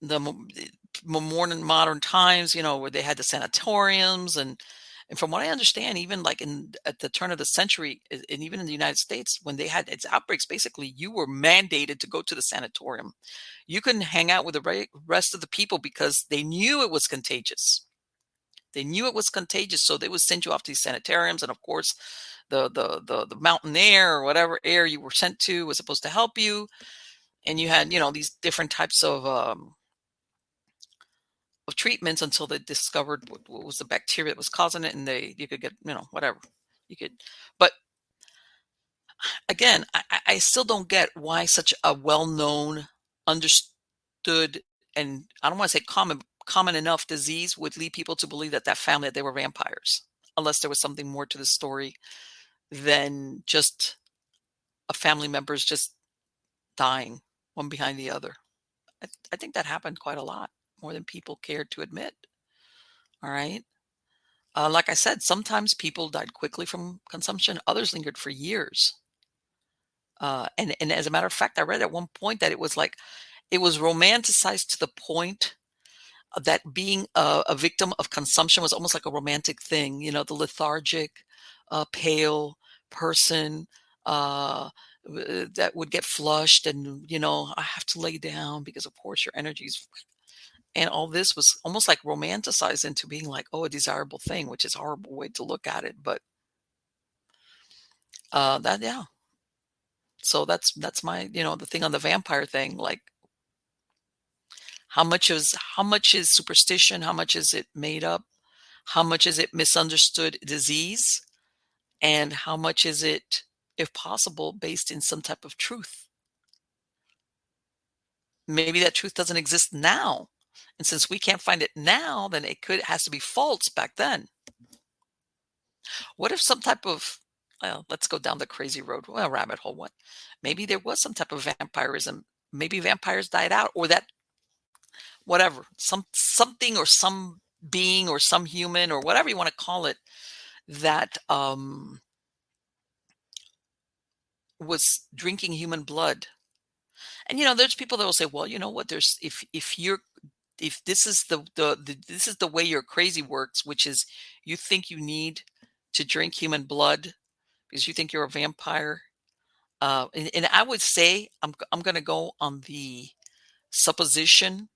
the more modern times, where they had the sanatoriums, and from what I understand, even like at the turn of the century, and even in the United States, when they had its outbreaks, basically you were mandated to go to the sanatorium. You couldn't hang out with the rest of the people because they knew it was contagious. They knew it was contagious, so they would send you off to these sanitariums, and of course, the mountain air or whatever air you were sent to was supposed to help you, and you had these different types of treatments until they discovered what was the bacteria that was causing it, and you could get whatever you could. But again, I still don't get why such a well-known, understood, and I don't want to say common enough disease would lead people to believe that family, that they were vampires, unless there was something more to the story than just a family members just dying one behind the other. I think that happened quite a lot, more than people cared to admit. All right. Like I said, sometimes people died quickly from consumption. Others lingered for years. And as a matter of fact, I read at one point that it was romanticized to the point that being a victim of consumption was almost like a romantic thing. The lethargic, pale person that would get flushed, and I have to lay down because, of course, your energy's. And all this was almost like romanticized into being like, oh, a desirable thing, which is a horrible way to look at it. But yeah. So that's my, the thing on the vampire thing. Like, how much is superstition? How much is it made up? How much is it misunderstood disease? And how much is it, if possible, based in some type of truth? Maybe that truth doesn't exist now. And since we can't find it now, then it has to be false back then. What if some type of, well, let's go down the crazy road, rabbit hole. What? Maybe there was some type of vampirism. Maybe vampires died out, or that, whatever, something or some being or some human or whatever you want to call it, that was drinking human blood. And there's people that will say, well, you know what? There's if this is this is the way your crazy works, which is you think you need to drink human blood because you think you're a vampire. And I would say I'm going to go on the supposition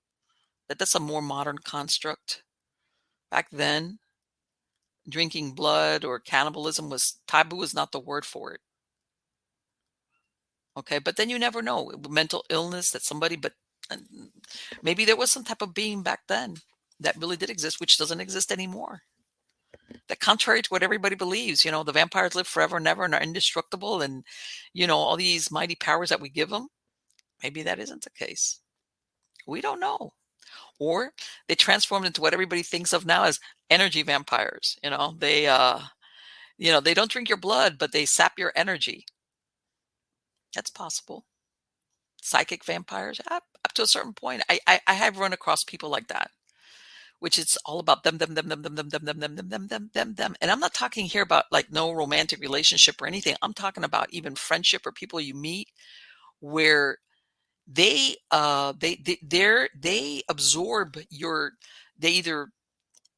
that that's a more modern construct. Back then, drinking blood or cannibalism was taboo, is not the word for it. Okay, but then you never know. Mental illness that somebody, but maybe there was some type of being back then that really did exist, which doesn't exist anymore. That, contrary to what everybody believes, the vampires live forever and ever and are indestructible, and all these mighty powers that we give them, maybe that isn't the case. We don't know. Or they transformed into what everybody thinks of now as energy vampires. They don't drink your blood, but they sap your energy. That's possible. Psychic vampires, up to a certain point. I have run across people like that, which it's all about them, them, them, them, them, them, them, them, them, them, them, them, them, them. And I'm not talking here about like no romantic relationship or anything. I'm talking about even friendship or people you meet where they absorb they either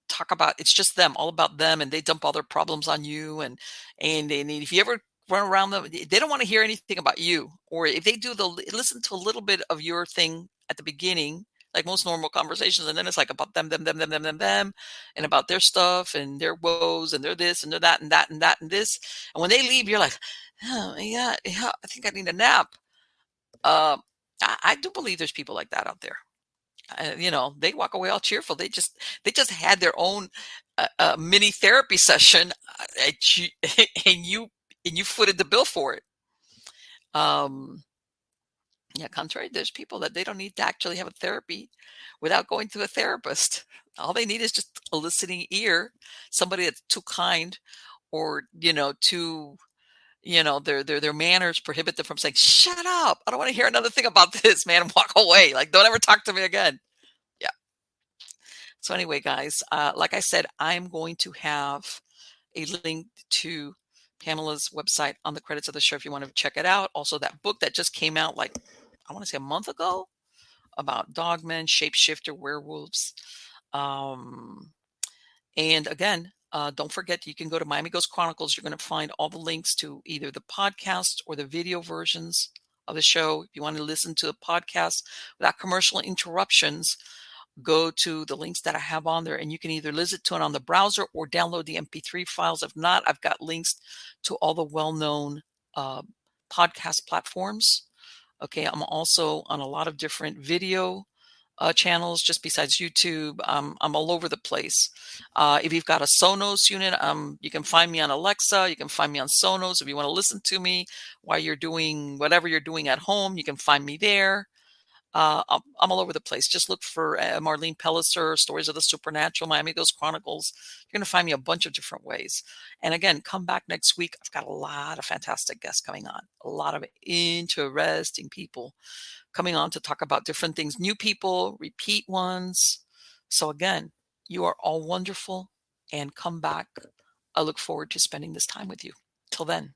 talk about, it's just them, all about them, and they dump all their problems on you, and if you ever run around them, they don't want to hear anything about you. Or if they do, listen to a little bit of your thing at the beginning, like most normal conversations, and then it's like about them, them, and about their stuff and their woes and their this and their that and that and that and this. And when they leave, you're like, oh yeah, I think I need a nap. I do believe there's people like that out there. They walk away all cheerful. They just had their own mini therapy session, and you footed the bill for it. Yeah, contrary, there's people that they don't need to actually have a therapy without going to a therapist. All they need is just a listening ear, somebody that's too kind, or too. Their manners prohibit them from saying, "Shut up! I don't want to hear another thing about this, man," and walk away. Like, don't ever talk to me again. Yeah. So anyway, guys, like I said, I'm going to have a link to Pamela's website on the credits of the show if you want to check it out. Also, that book that just came out, like, I want to say a month ago, about Dogmen, Shapeshifter, Werewolves. And again, don't forget, you can go to Miami Ghost Chronicles. You're going to find all the links to either the podcast or the video versions of the show. If you want to listen to the podcast without commercial interruptions, go to the links that I have on there, and you can either listen to it on the browser or download the MP3 files. If not, I've got links to all the well-known podcast platforms. Okay, I'm also on a lot of different video channels just besides YouTube. I'm all over the place. If you've got a Sonos unit, you can find me on Alexa. You can find me on Sonos. If you want to listen to me while you're doing whatever you're doing at home, you can find me there. I'm all over the place. Just look for Marlene Pellicer, Stories of the Supernatural, Miami Ghost Chronicles. You're going to find me a bunch of different ways. And again, come back next week. I've got a lot of fantastic guests coming on, a lot of interesting people coming on to talk about different things, new people, repeat ones. So again, you are all wonderful, and come back. I look forward to spending this time with you. Till then.